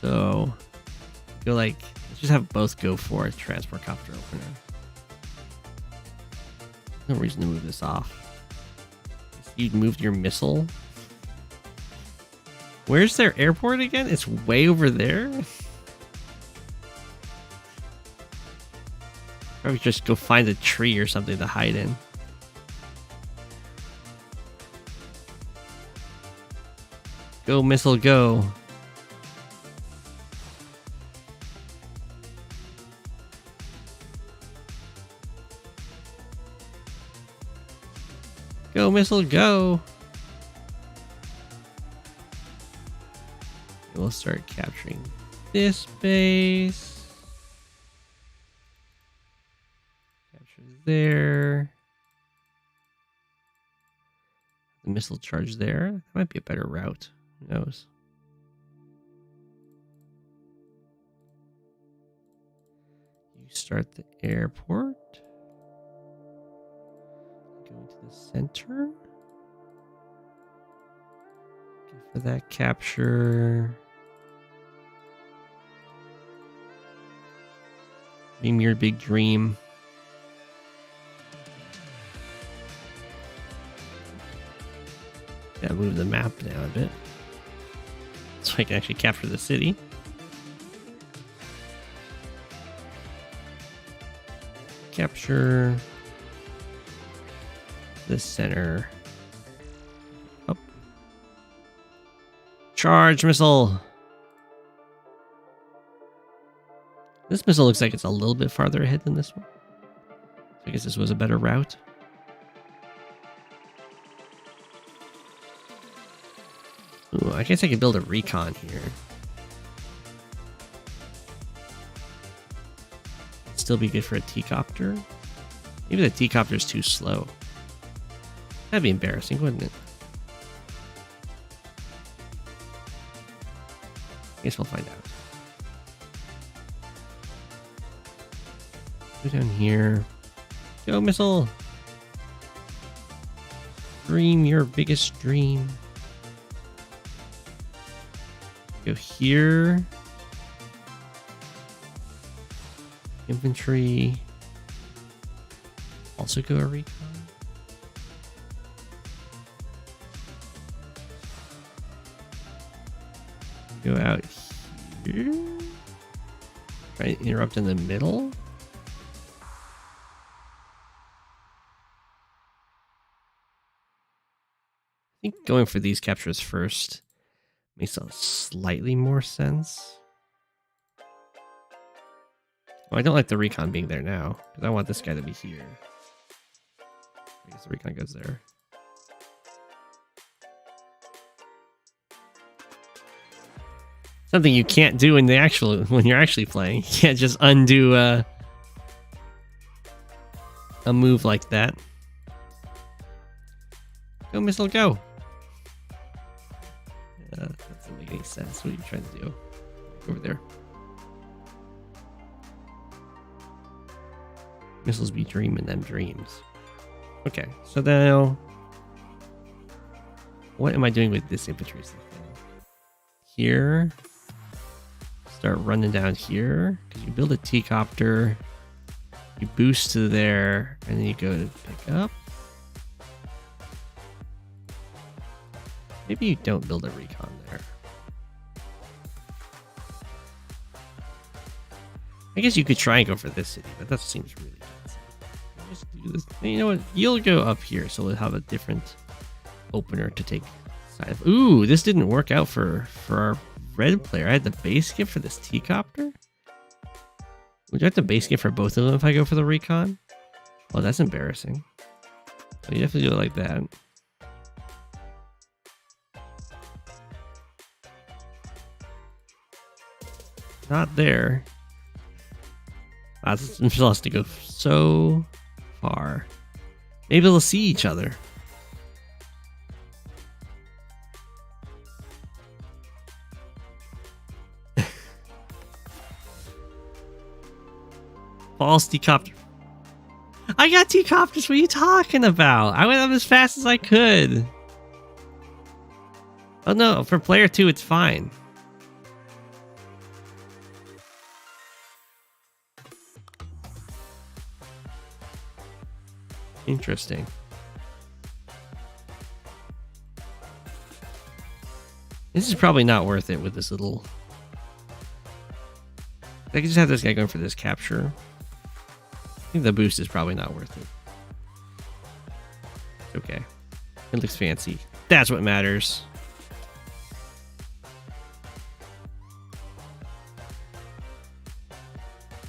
So, go like, let's just have both go for a transport copter opener. No reason to move this off. You moved your missile. Where's their airport again? It's way over there. Probably just go find a tree or something to hide in. Go, missile, go. Go, missile, go. We'll start capturing this base. Capture there. The missile charge there. That might be a better route. Who knows? You start the airport. Go into the center. Go for that capture. Dream your big dream. Gotta move the map down a bit so I can actually capture the city. Capture the center. Up. Charge missile. This missile looks like it's a little bit farther ahead than this one. So I guess this was a better route. Ooh, I guess I could build a recon here. Still be good for a T-copter. Maybe the T-copter is too slow. That'd be embarrassing, wouldn't it? I guess we'll find out. Go down here. Go, missile! Dream your biggest dream. Go here. Infantry. Also go a recon. Go out here. Try to interrupt in the middle. I think going for these captures first makes a slightly more sense. Well, I don't like the recon being there now, because I want this guy to be here. I guess the recon goes there. Something you can't do in the actual when you're actually playing. You can't just undo a move like that. Go, missile, go! That doesn't make any sense. What are you trying to do? Over there. Missiles be dreaming them dreams. Okay, so now what am I doing with this infantry thing? Here. Start running down here. Because you build a T-copter. You boost to there. And then you go to pick up. Maybe you don't build a recon there. I guess you could try and go for this city, but that seems really fancy. Just do this. You know what? You'll go up here, so we'll have a different opener to take side of. Ooh, this didn't work out for our red player. I had the base gift for this T-copter. Would you have the base gift for both of them if I go for the recon? Oh, that's embarrassing. So you have to do it like that. Not there. This still has to go so far. Maybe they'll see each other. False T-copter. I got T-copters. What are you talking about? I went up as fast as I could. Oh no, for player 2 it's fine. Interesting. This is probably not worth it with this little... I could just have this guy going for this capture. I think the boost is probably not worth it. Okay. It looks fancy. That's what matters.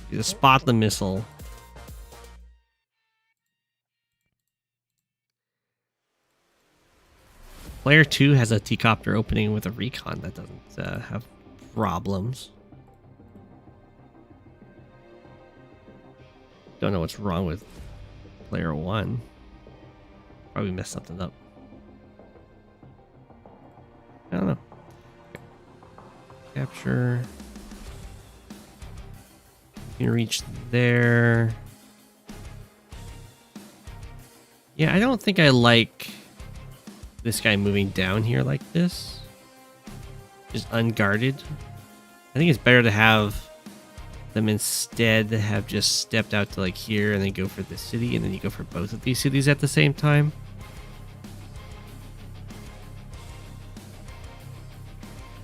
You just spot the missile. Player 2 has a T-copter opening with a recon that doesn't have problems. Don't know what's wrong with player 1. Probably messed something up. I don't know. Capture. You can reach there. Yeah, I don't think I like this guy moving down here like this. Just unguarded. I think it's better to have them instead have just stepped out to like here and then go for this city, and then you go for both of these cities at the same time.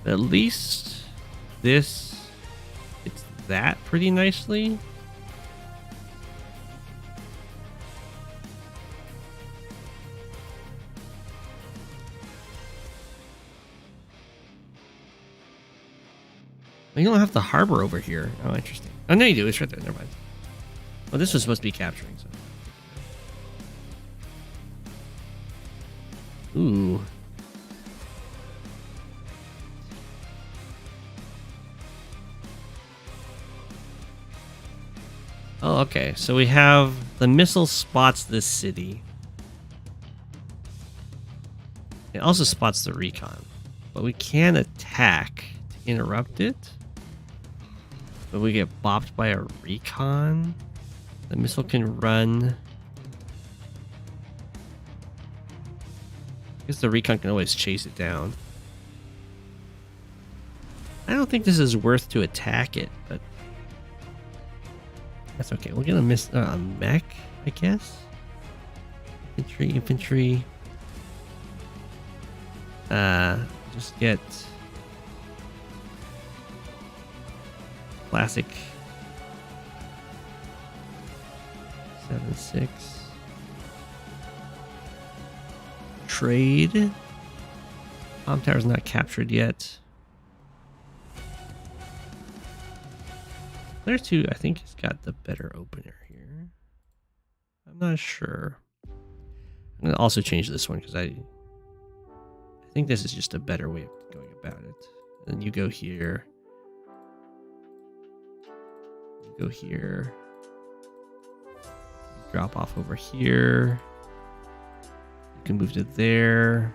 At least this, it's that pretty nicely. You don't have the harbor over here. Oh, interesting. Oh, no, you do. It's right there. Never mind. Well, this was supposed to be capturing. So. Ooh. Oh, okay. So we have the missile spots this city. It also spots the recon. But we can attack to interrupt it. But we get bopped by a recon. The missile can run. I guess the recon can always chase it down. I don't think this is worth to attack it, but that's okay. We'll get a mech, I guess. Infantry. Just get classic 7-6 trade. Bomb tower's not captured yet. Player 2, I think, has got the better opener here. I'm not sure. I'm gonna also change this one because I think this is just a better way of going about it. And then you go here. Go here, drop off over here, you can move to there,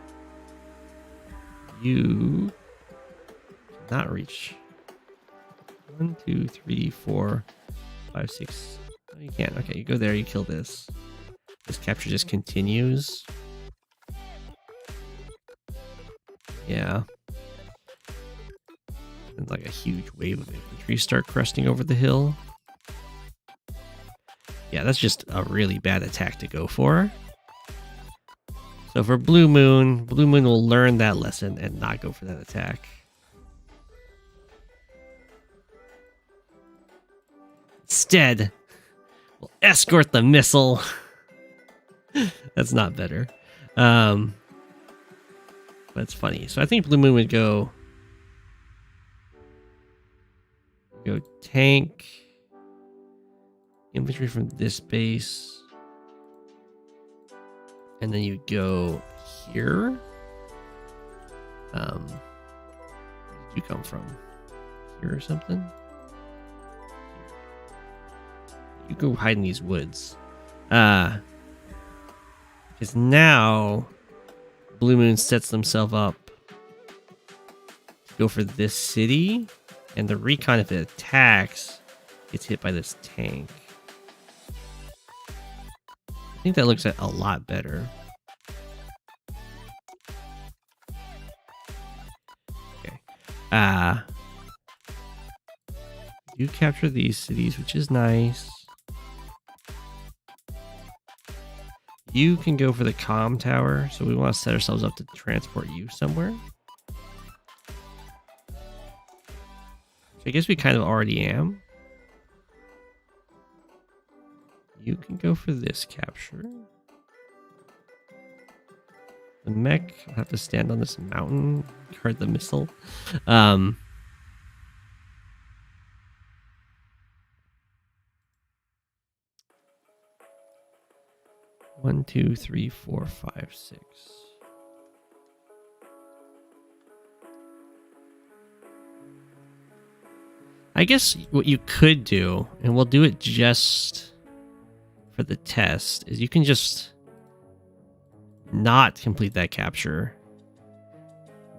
you cannot reach 1, 2, 3, 4, 5, 6. Oh, you can't. Okay, you go there, you kill this capture just continues. Yeah, and like a huge wave of infantry start cresting over the hill. Yeah, that's just a really bad attack to go for. So for Blue Moon will learn that lesson and not go for that attack. Instead, we'll escort the missile. That's not better. But it's funny. So I think Blue Moon would go tank infantry from this base, and then you go here. Where did you come from? Here or something? You go hide in these woods. Because now Blue Moon sets themselves up to go for this city, and the recon, if it attacks, gets hit by this tank. I think that looks a lot better. Okay. You capture these cities, which is nice. You can go for the comm tower, so we want to set ourselves up to transport you somewhere. So I guess we kind of already am. You can go for this capture. The mech will have to stand on this mountain, guard the missile. 1, 2, 3, 4, 5, 6. I guess what you could do, and we'll do it just for the test, is you can just not complete that capture,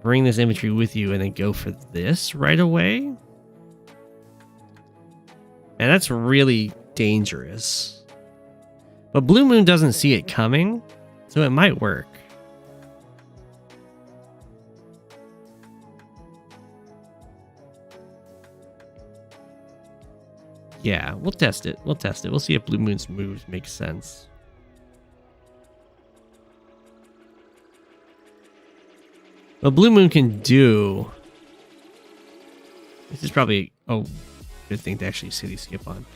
bring this infantry with you, and then go for this right away. And that's really dangerous. But Blue Moon doesn't see it coming, so it might work. Yeah, we'll test it. We'll test it. We'll see if Blue Moon's moves make sense. What Blue Moon can do... This is probably a good thing to actually city skip on.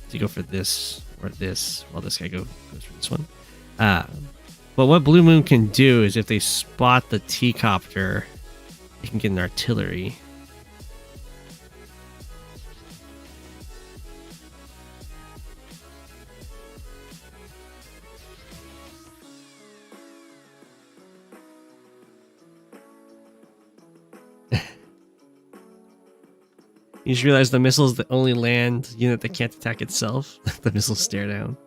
To go for this or this, while this guy goes for this one. But what Blue Moon can do is if they spot the T-copter, they can get an artillery. You just realize the missile's the only land unit that can't attack itself. The missiles stare down.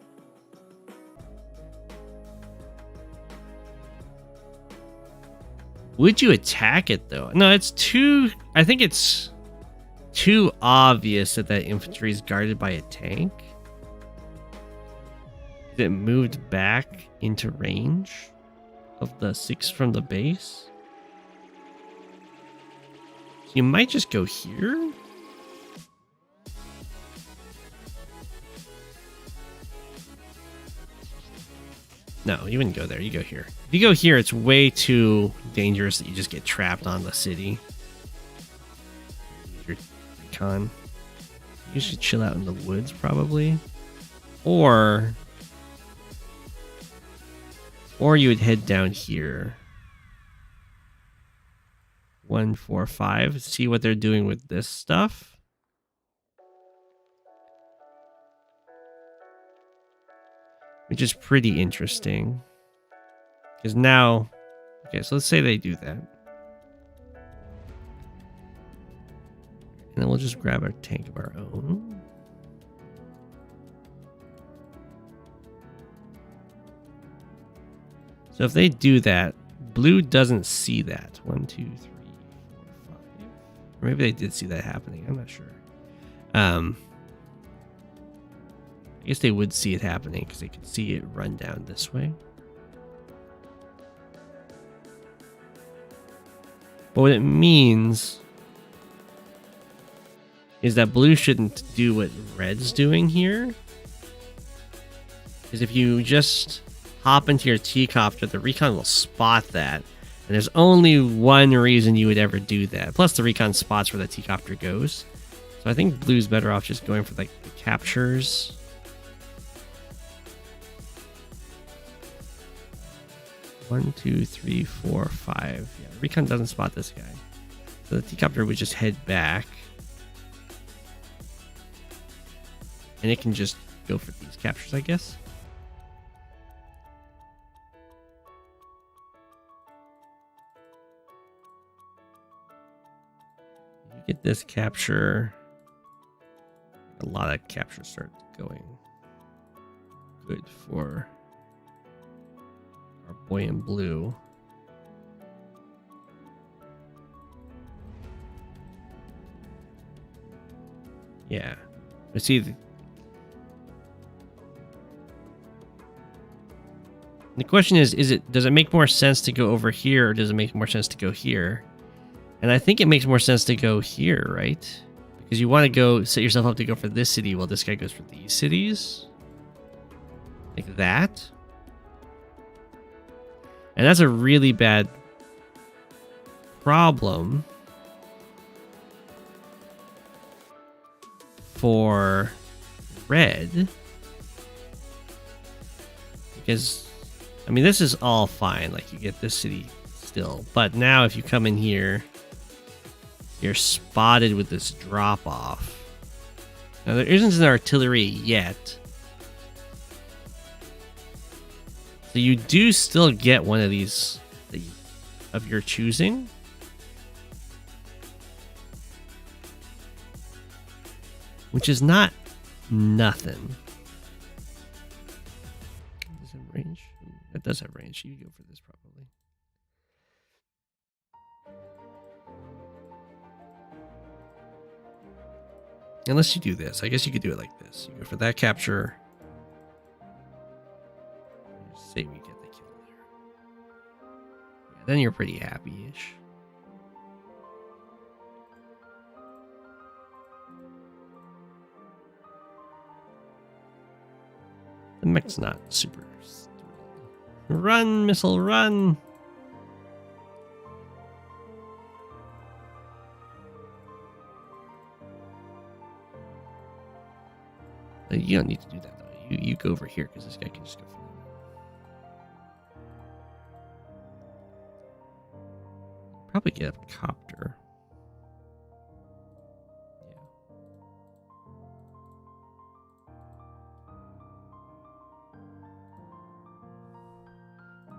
Would you attack it though? No, it's too... I think it's too obvious that that infantry is guarded by a tank. It moved back into range of the 6 from the base. So you might just go here. No, you wouldn't go there. You go here. If you go here, it's way too dangerous that you just get trapped on the city. Your recon. You should chill out in the woods, probably. Or you would head down here. 1, 4, 5. See what they're doing with this stuff. Which is pretty interesting. Because now... Okay, so let's say they do that. And then we'll just grab our tank of our own. So if they do that, blue doesn't see that. 1, 2, 3, 4, 5. Or maybe they did see that happening. I'm not sure. I guess they would see it happening because they could see it run down this way. But what it means is that blue shouldn't do what red's doing here. Is if you just hop into your T-copter, the recon will spot that. And there's only one reason you would ever do that. Plus the recon spots where the T-copter goes. So I think blue's better off just going for like the captures. One, two, three, four, five. Yeah, recon doesn't spot this guy. So the T-copter would just head back. And it can just go for these captures, I guess. You get this capture. A lot of captures start going good for our boy in blue. Yeah. I see the question is does it make more sense to go over here or does it make more sense to go here? And I think it makes more sense to go here, right? Because you want to go set yourself up to go for this city while this guy goes for these cities. Like that. And that's a really bad problem for red. Because, I mean, this is all fine. Like, you get this city still. But now if you come in here, you're spotted with this drop-off. Now, there isn't an artillery yet. So you do still get one of these of your choosing. Which is not nothing. Does it have range? That does have range. You go for this probably. Unless you do this. I guess you could do it like this. You go for that capture. Say we get the kill there. Yeah, then you're pretty happy-ish. The mech's not super thrilled. Run, missile, run! You don't need to do that though. You go over here because this guy can just go for that. Probably get a copter. Yeah.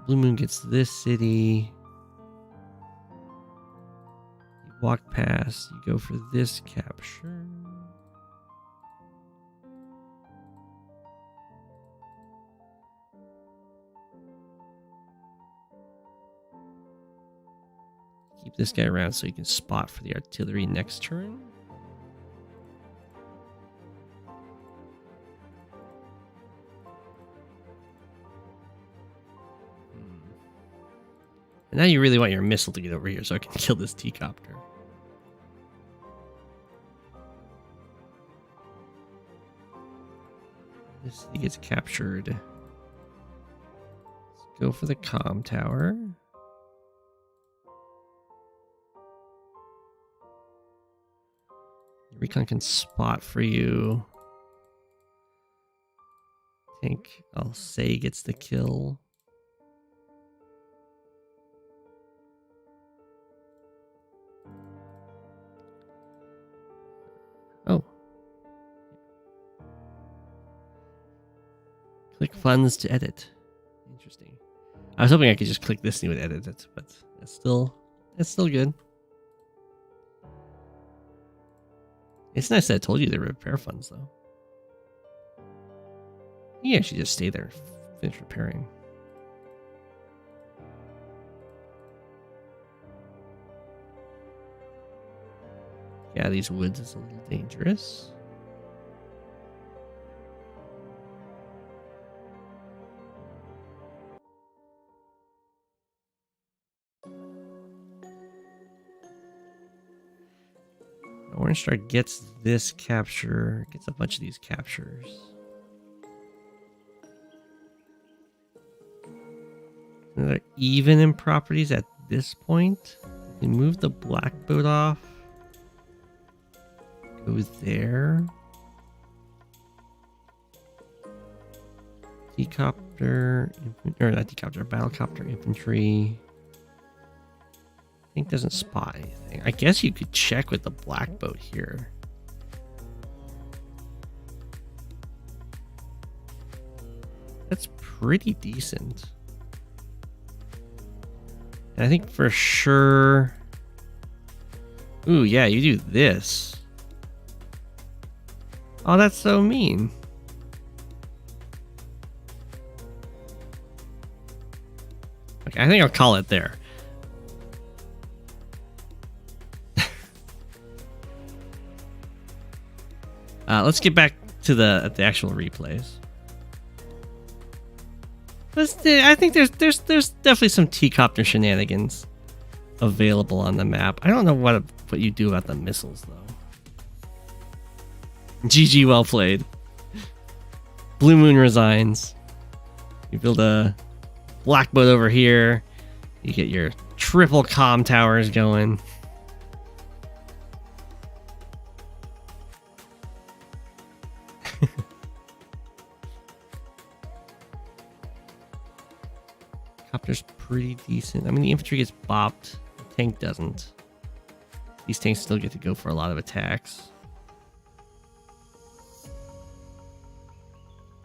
Blue Moon gets this city. You walk past. You go for this capture. Keep this guy around so you can spot for the artillery next turn. And now you really want your missile to get over here so I can kill this T-copter. This city gets captured. Let's go for the comm tower. Recon can spot for you. I think I'll say gets the kill. Oh. Click funds to edit. Interesting. I was hoping I could just click this and it would edit it, but it's still good. It's nice that I told you they repair funds, though. You actually just stay there, finish repairing. Yeah, these woods is a little dangerous. Orange Star gets this capture, gets a bunch of these captures. They're even in properties at this point. We move the black boat off. Go there. Decopter, or not decopter, battlecopter infantry. I think doesn't spot anything. I guess you could check with the black boat here. That's pretty decent. And I think for sure. Ooh, yeah, you do this. Oh, that's so mean. Okay, I think I'll call it there. Let's get back to the actual replays. I think there's definitely some T-copter shenanigans available on the map. I don't know what you do about the missiles though. GG, well played. Blue Moon resigns. You build a black boat over here. You get your triple comm towers going. Copter's pretty decent. I mean, the infantry gets bopped. The tank doesn't. These tanks still get to go for a lot of attacks.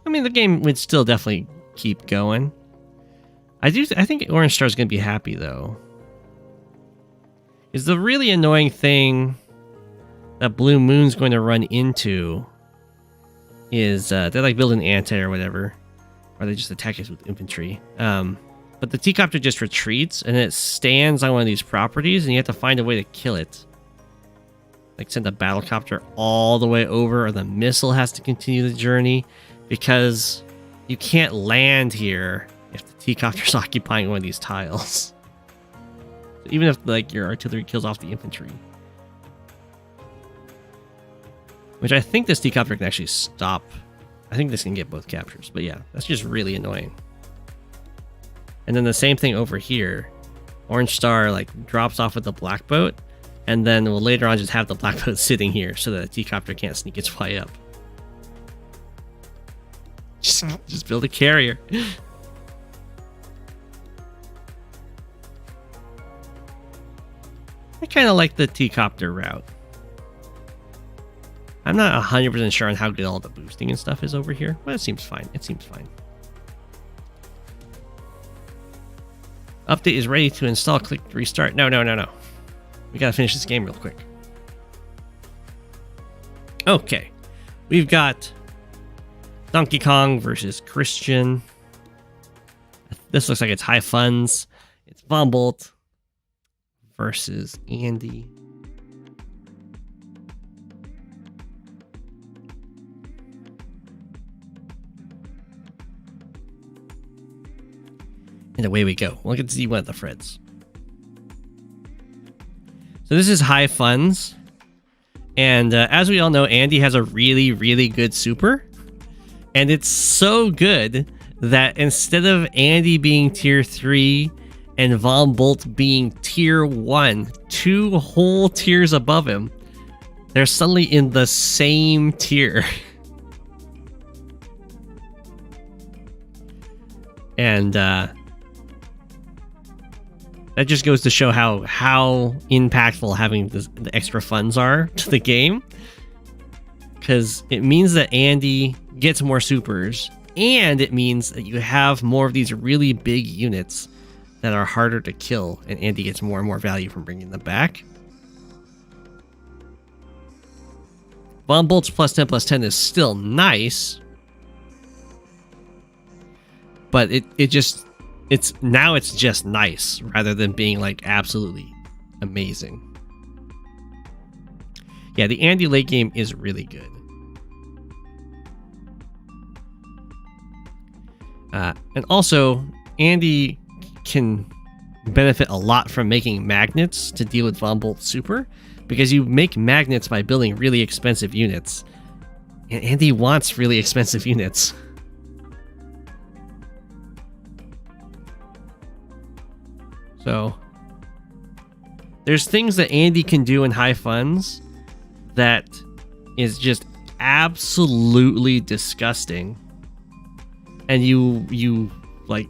I mean, the game would still definitely keep going. I think Orange Star's going to be happy, though. Is the really annoying thing that Blue Moon's going to run into is they're like building anti or whatever. Or they just attack us with infantry. But the T-copter just retreats and it stands on one of these properties and you have to find a way to kill it. Like send the battlecopter all the way over, or the missile has to continue the journey, because you can't land here if the T-copter's occupying one of these tiles. So even if like your artillery kills off the infantry. Which I think this T-copter can actually stop. I think this can get both captures, but yeah, that's just really annoying. And then the same thing over here. Orange Star like drops off with the black boat, and then we'll later on just have the black boat sitting here so that the T-copter can't sneak its way up. Just build a carrier. I kind of like the T-copter route. I'm not 100% sure on how good all the boosting and stuff is over here, but it seems fine. It seems fine. Update is ready to install. Click restart. No. We gotta finish this game real quick. Okay. We've got DonKikong versus Christian. This looks like it's high funds. It's Vombolt versus Andy. And away we go. Look at Z one of the Freds. So this is high funds. And as we all know, Andy has a really, really good super. And it's so good that instead of Andy being tier 3 and Vombolt being tier 1, 2 whole tiers above him, they're suddenly in the same tier. And that just goes to show how impactful having the extra funds are to the game. Because it means that Andy gets more supers, and it means that you have more of these really big units that are harder to kill, and Andy gets more and more value from bringing them back. Vombolt's +10/+10 is still nice, but it's just nice rather than being like absolutely amazing. Yeah, the Andy late game is really good. And also, Andy can benefit a lot from making magnets to deal with Vombolt super, because you make magnets by building really expensive units. And Andy wants really expensive units. So there's things that Andy can do in high funds that is just absolutely disgusting. And you like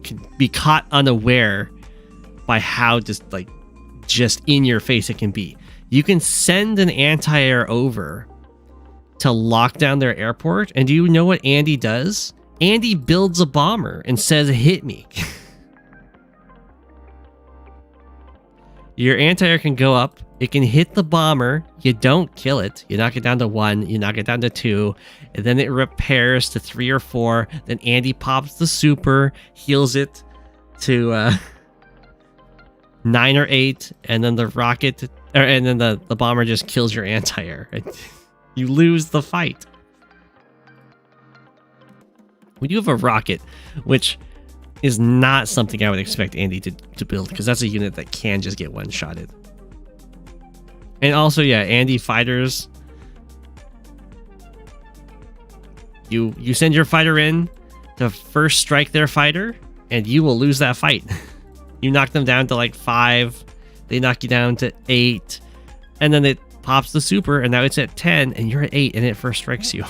can be caught unaware by how just in your face it can be. You can send an anti-air over to lock down their airport, and do you know what Andy does? Andy builds a bomber and says, "Hit me." Your anti-air can go up, it can hit the bomber, you don't kill it, you knock it down to 1, you knock it down to 2, and then it repairs to 3 or 4, then Andy pops the super, heals it to 9 or 8, and then the rocket, and then the bomber just kills your anti-air. You lose the fight. We do have a rocket, which is not something I would expect Andy to build, because that's a unit that can just get one-shotted. And also, yeah, Andy fighters. You send your fighter in to first strike their fighter, and you will lose that fight. You knock them down to like 5, they knock you down to 8, and then it pops the super, and now it's at 10, and you're at 8, and it first strikes you.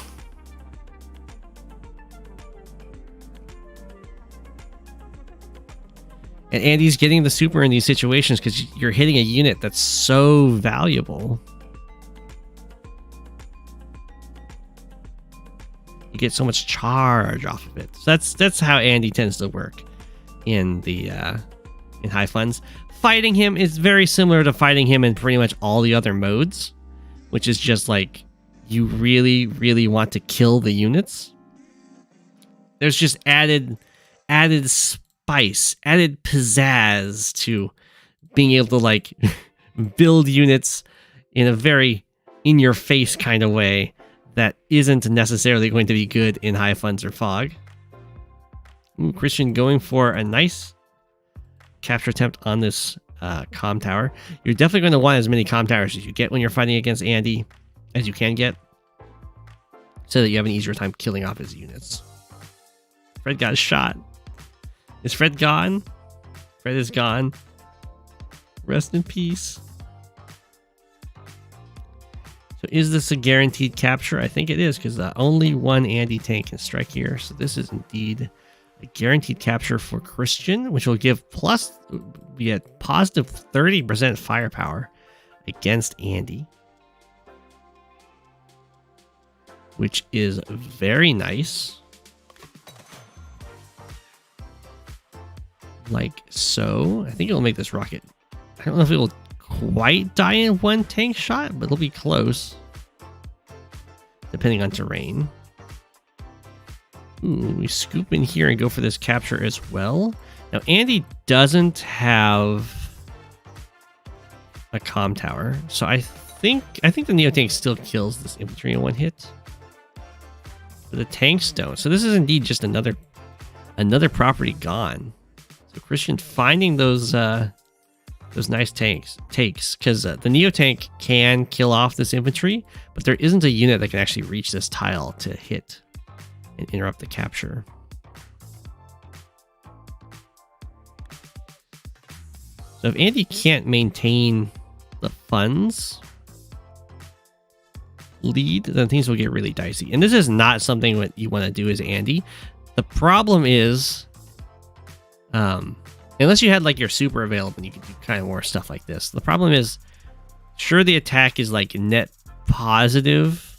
And Andy's getting the super in these situations because you're hitting a unit that's so valuable. You get so much charge off of it. So that's how Andy tends to work in the in high funds. Fighting him is very similar to fighting him in pretty much all the other modes, which is just like you really, really want to kill the units. There's just added spice, added pizzazz to being able to like build units in a very in-your-face kind of way that isn't necessarily going to be good in high funds or fog. Ooh, Christian going for a nice capture attempt on this comm tower. You're definitely going to want as many comm towers as you get when you're fighting against Andy as you can get, so that you have an easier time killing off his units. Fred got shot. Is Fred gone? Fred is gone. Rest in peace. So is this a guaranteed capture? I think it is, because only one Andy tank can strike here. So this is indeed a guaranteed capture for Christian, which will give be at positive 30% firepower against Andy, which is very nice. Like so. I think it'll make this rocket. I don't know if it will quite die in one tank shot, but it'll be close, depending on terrain. Ooh, we scoop in here and go for this capture as well. Now Andy doesn't have a comm tower, so I think the Neo tank still kills this infantry in one hit, but the tanks don't. So this is indeed just another property gone. So Christian finding those nice takes, because the Neo tank can kill off this infantry, but there isn't a unit that can actually reach this tile to hit and interrupt the capture. So if Andy can't maintain the funds lead, then things will get really dicey. And this is not something that you want to do as Andy. The problem is, unless you had like your super available, you could do kind of more stuff like this. The problem is, sure, the attack is like net positive,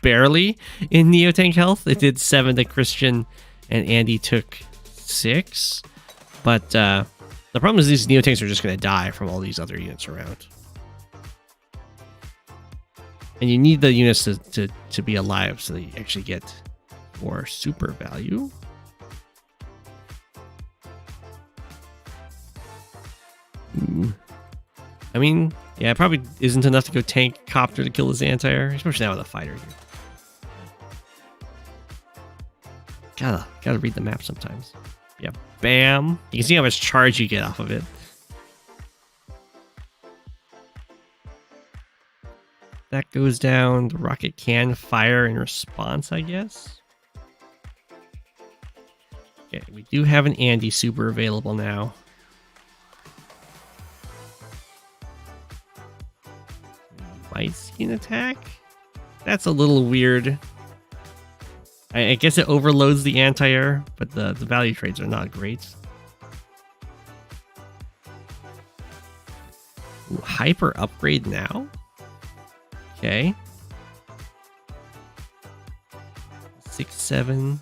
barely in Neo tank health. It did 7 to Christian, and Andy took 6. But the problem is these Neo tanks are just going to die from all these other units around, and you need the units to be alive so that you actually get more super value. Ooh. I mean, yeah, it probably isn't enough to go tank copter to kill his anti-air, especially now with a fighter here. Gotta read the map sometimes. Yeah, bam. You can see how much charge you get off of it. That goes down. The rocket can fire in response, I guess. Okay, we do have an Andy super available now. Might see an attack? That's a little weird. I guess it overloads the anti-air, but the value trades are not great. Ooh, hyper upgrade now? Okay. 6-7.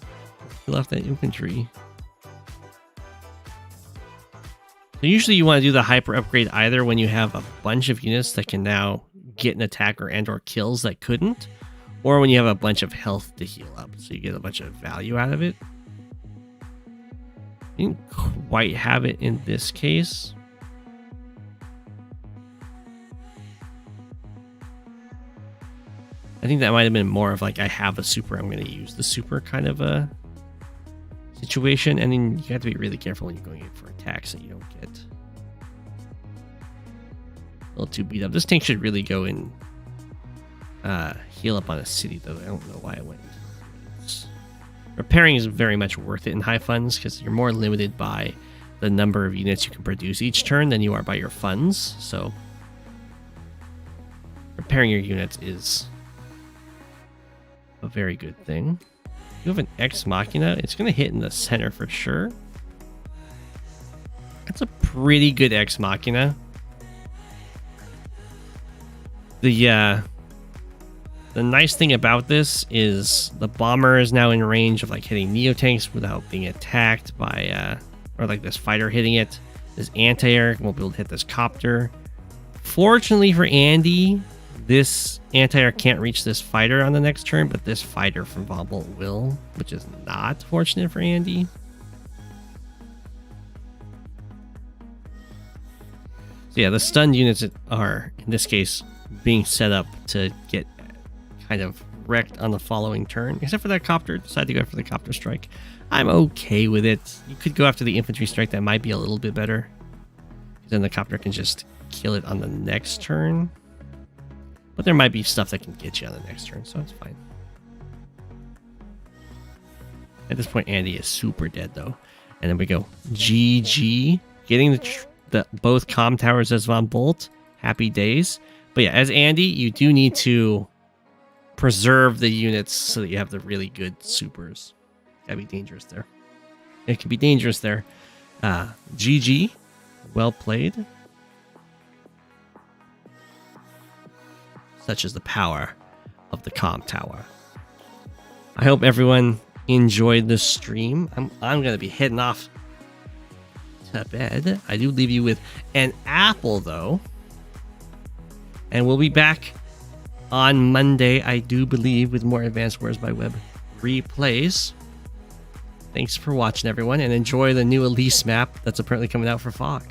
Kill off that infantry. So usually you want to do the hyper upgrade either when you have a bunch of units that can now get an attack or kills that couldn't, or when you have a bunch of health to heal up, so you get a bunch of value out of it. Didn't quite have it in this case. I think that might have been more of like, I have a super, I'm going to use the super kind of a situation, and then you have to be really careful when you're going in for attacks that you don't get a little too beat up. This tank should really go in heal up on a city, though. I don't know why I went into this. Repairing is very much worth it in high funds because you're more limited by the number of units you can produce each turn than you are by your funds. So repairing your units is a very good thing. You have an Ex Machina. It's going to hit in the center for sure. That's a pretty good Ex Machina. The nice thing about this is the bomber is now in range of like hitting Neo tanks without being attacked by or like this fighter hitting it. This anti-air won't be able to hit this copter. Fortunately for Andy, this anti-air can't reach this fighter on the next turn, but this fighter from Vombolt will, which is not fortunate for Andy. So yeah, the stunned units are, in this case, being set up to get kind of wrecked on the following turn, except for that copter. Decide to go for the copter strike. I'm okay with it. You could go after the infantry strike. That might be a little bit better. Then the copter can just kill it on the next turn. But there might be stuff that can get you on the next turn, so it's fine. At this point, Andy is super dead, though. And then we go GG. Getting the both comm towers as Von Bolt. Happy days. But yeah, as Andy, you do need to preserve the units so that you have the really good supers. Gotta be dangerous there. It can be dangerous there. GG. Well played. Such is the power of the comm tower. I hope everyone enjoyed this stream. I'm gonna be heading off to bed. I do leave you with an apple, though. And we'll be back on Monday, I do believe, with more Advanced Wars by Web replays. Thanks for watching, everyone, and enjoy the new Elise map that's apparently coming out for Fog.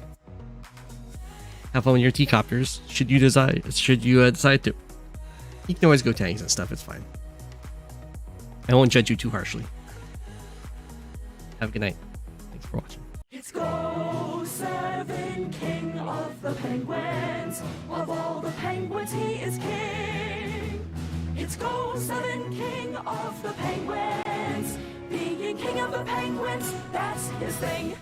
Have fun with your T-copters, should you decide to. You can always go tanks and stuff, it's fine. I won't judge you too harshly. Have a good night. Thanks for watching. It's Go7, king of the penguins. Of all the penguins, he is king. It's Go7, king of the penguins. Being king of the penguins, that's his thing.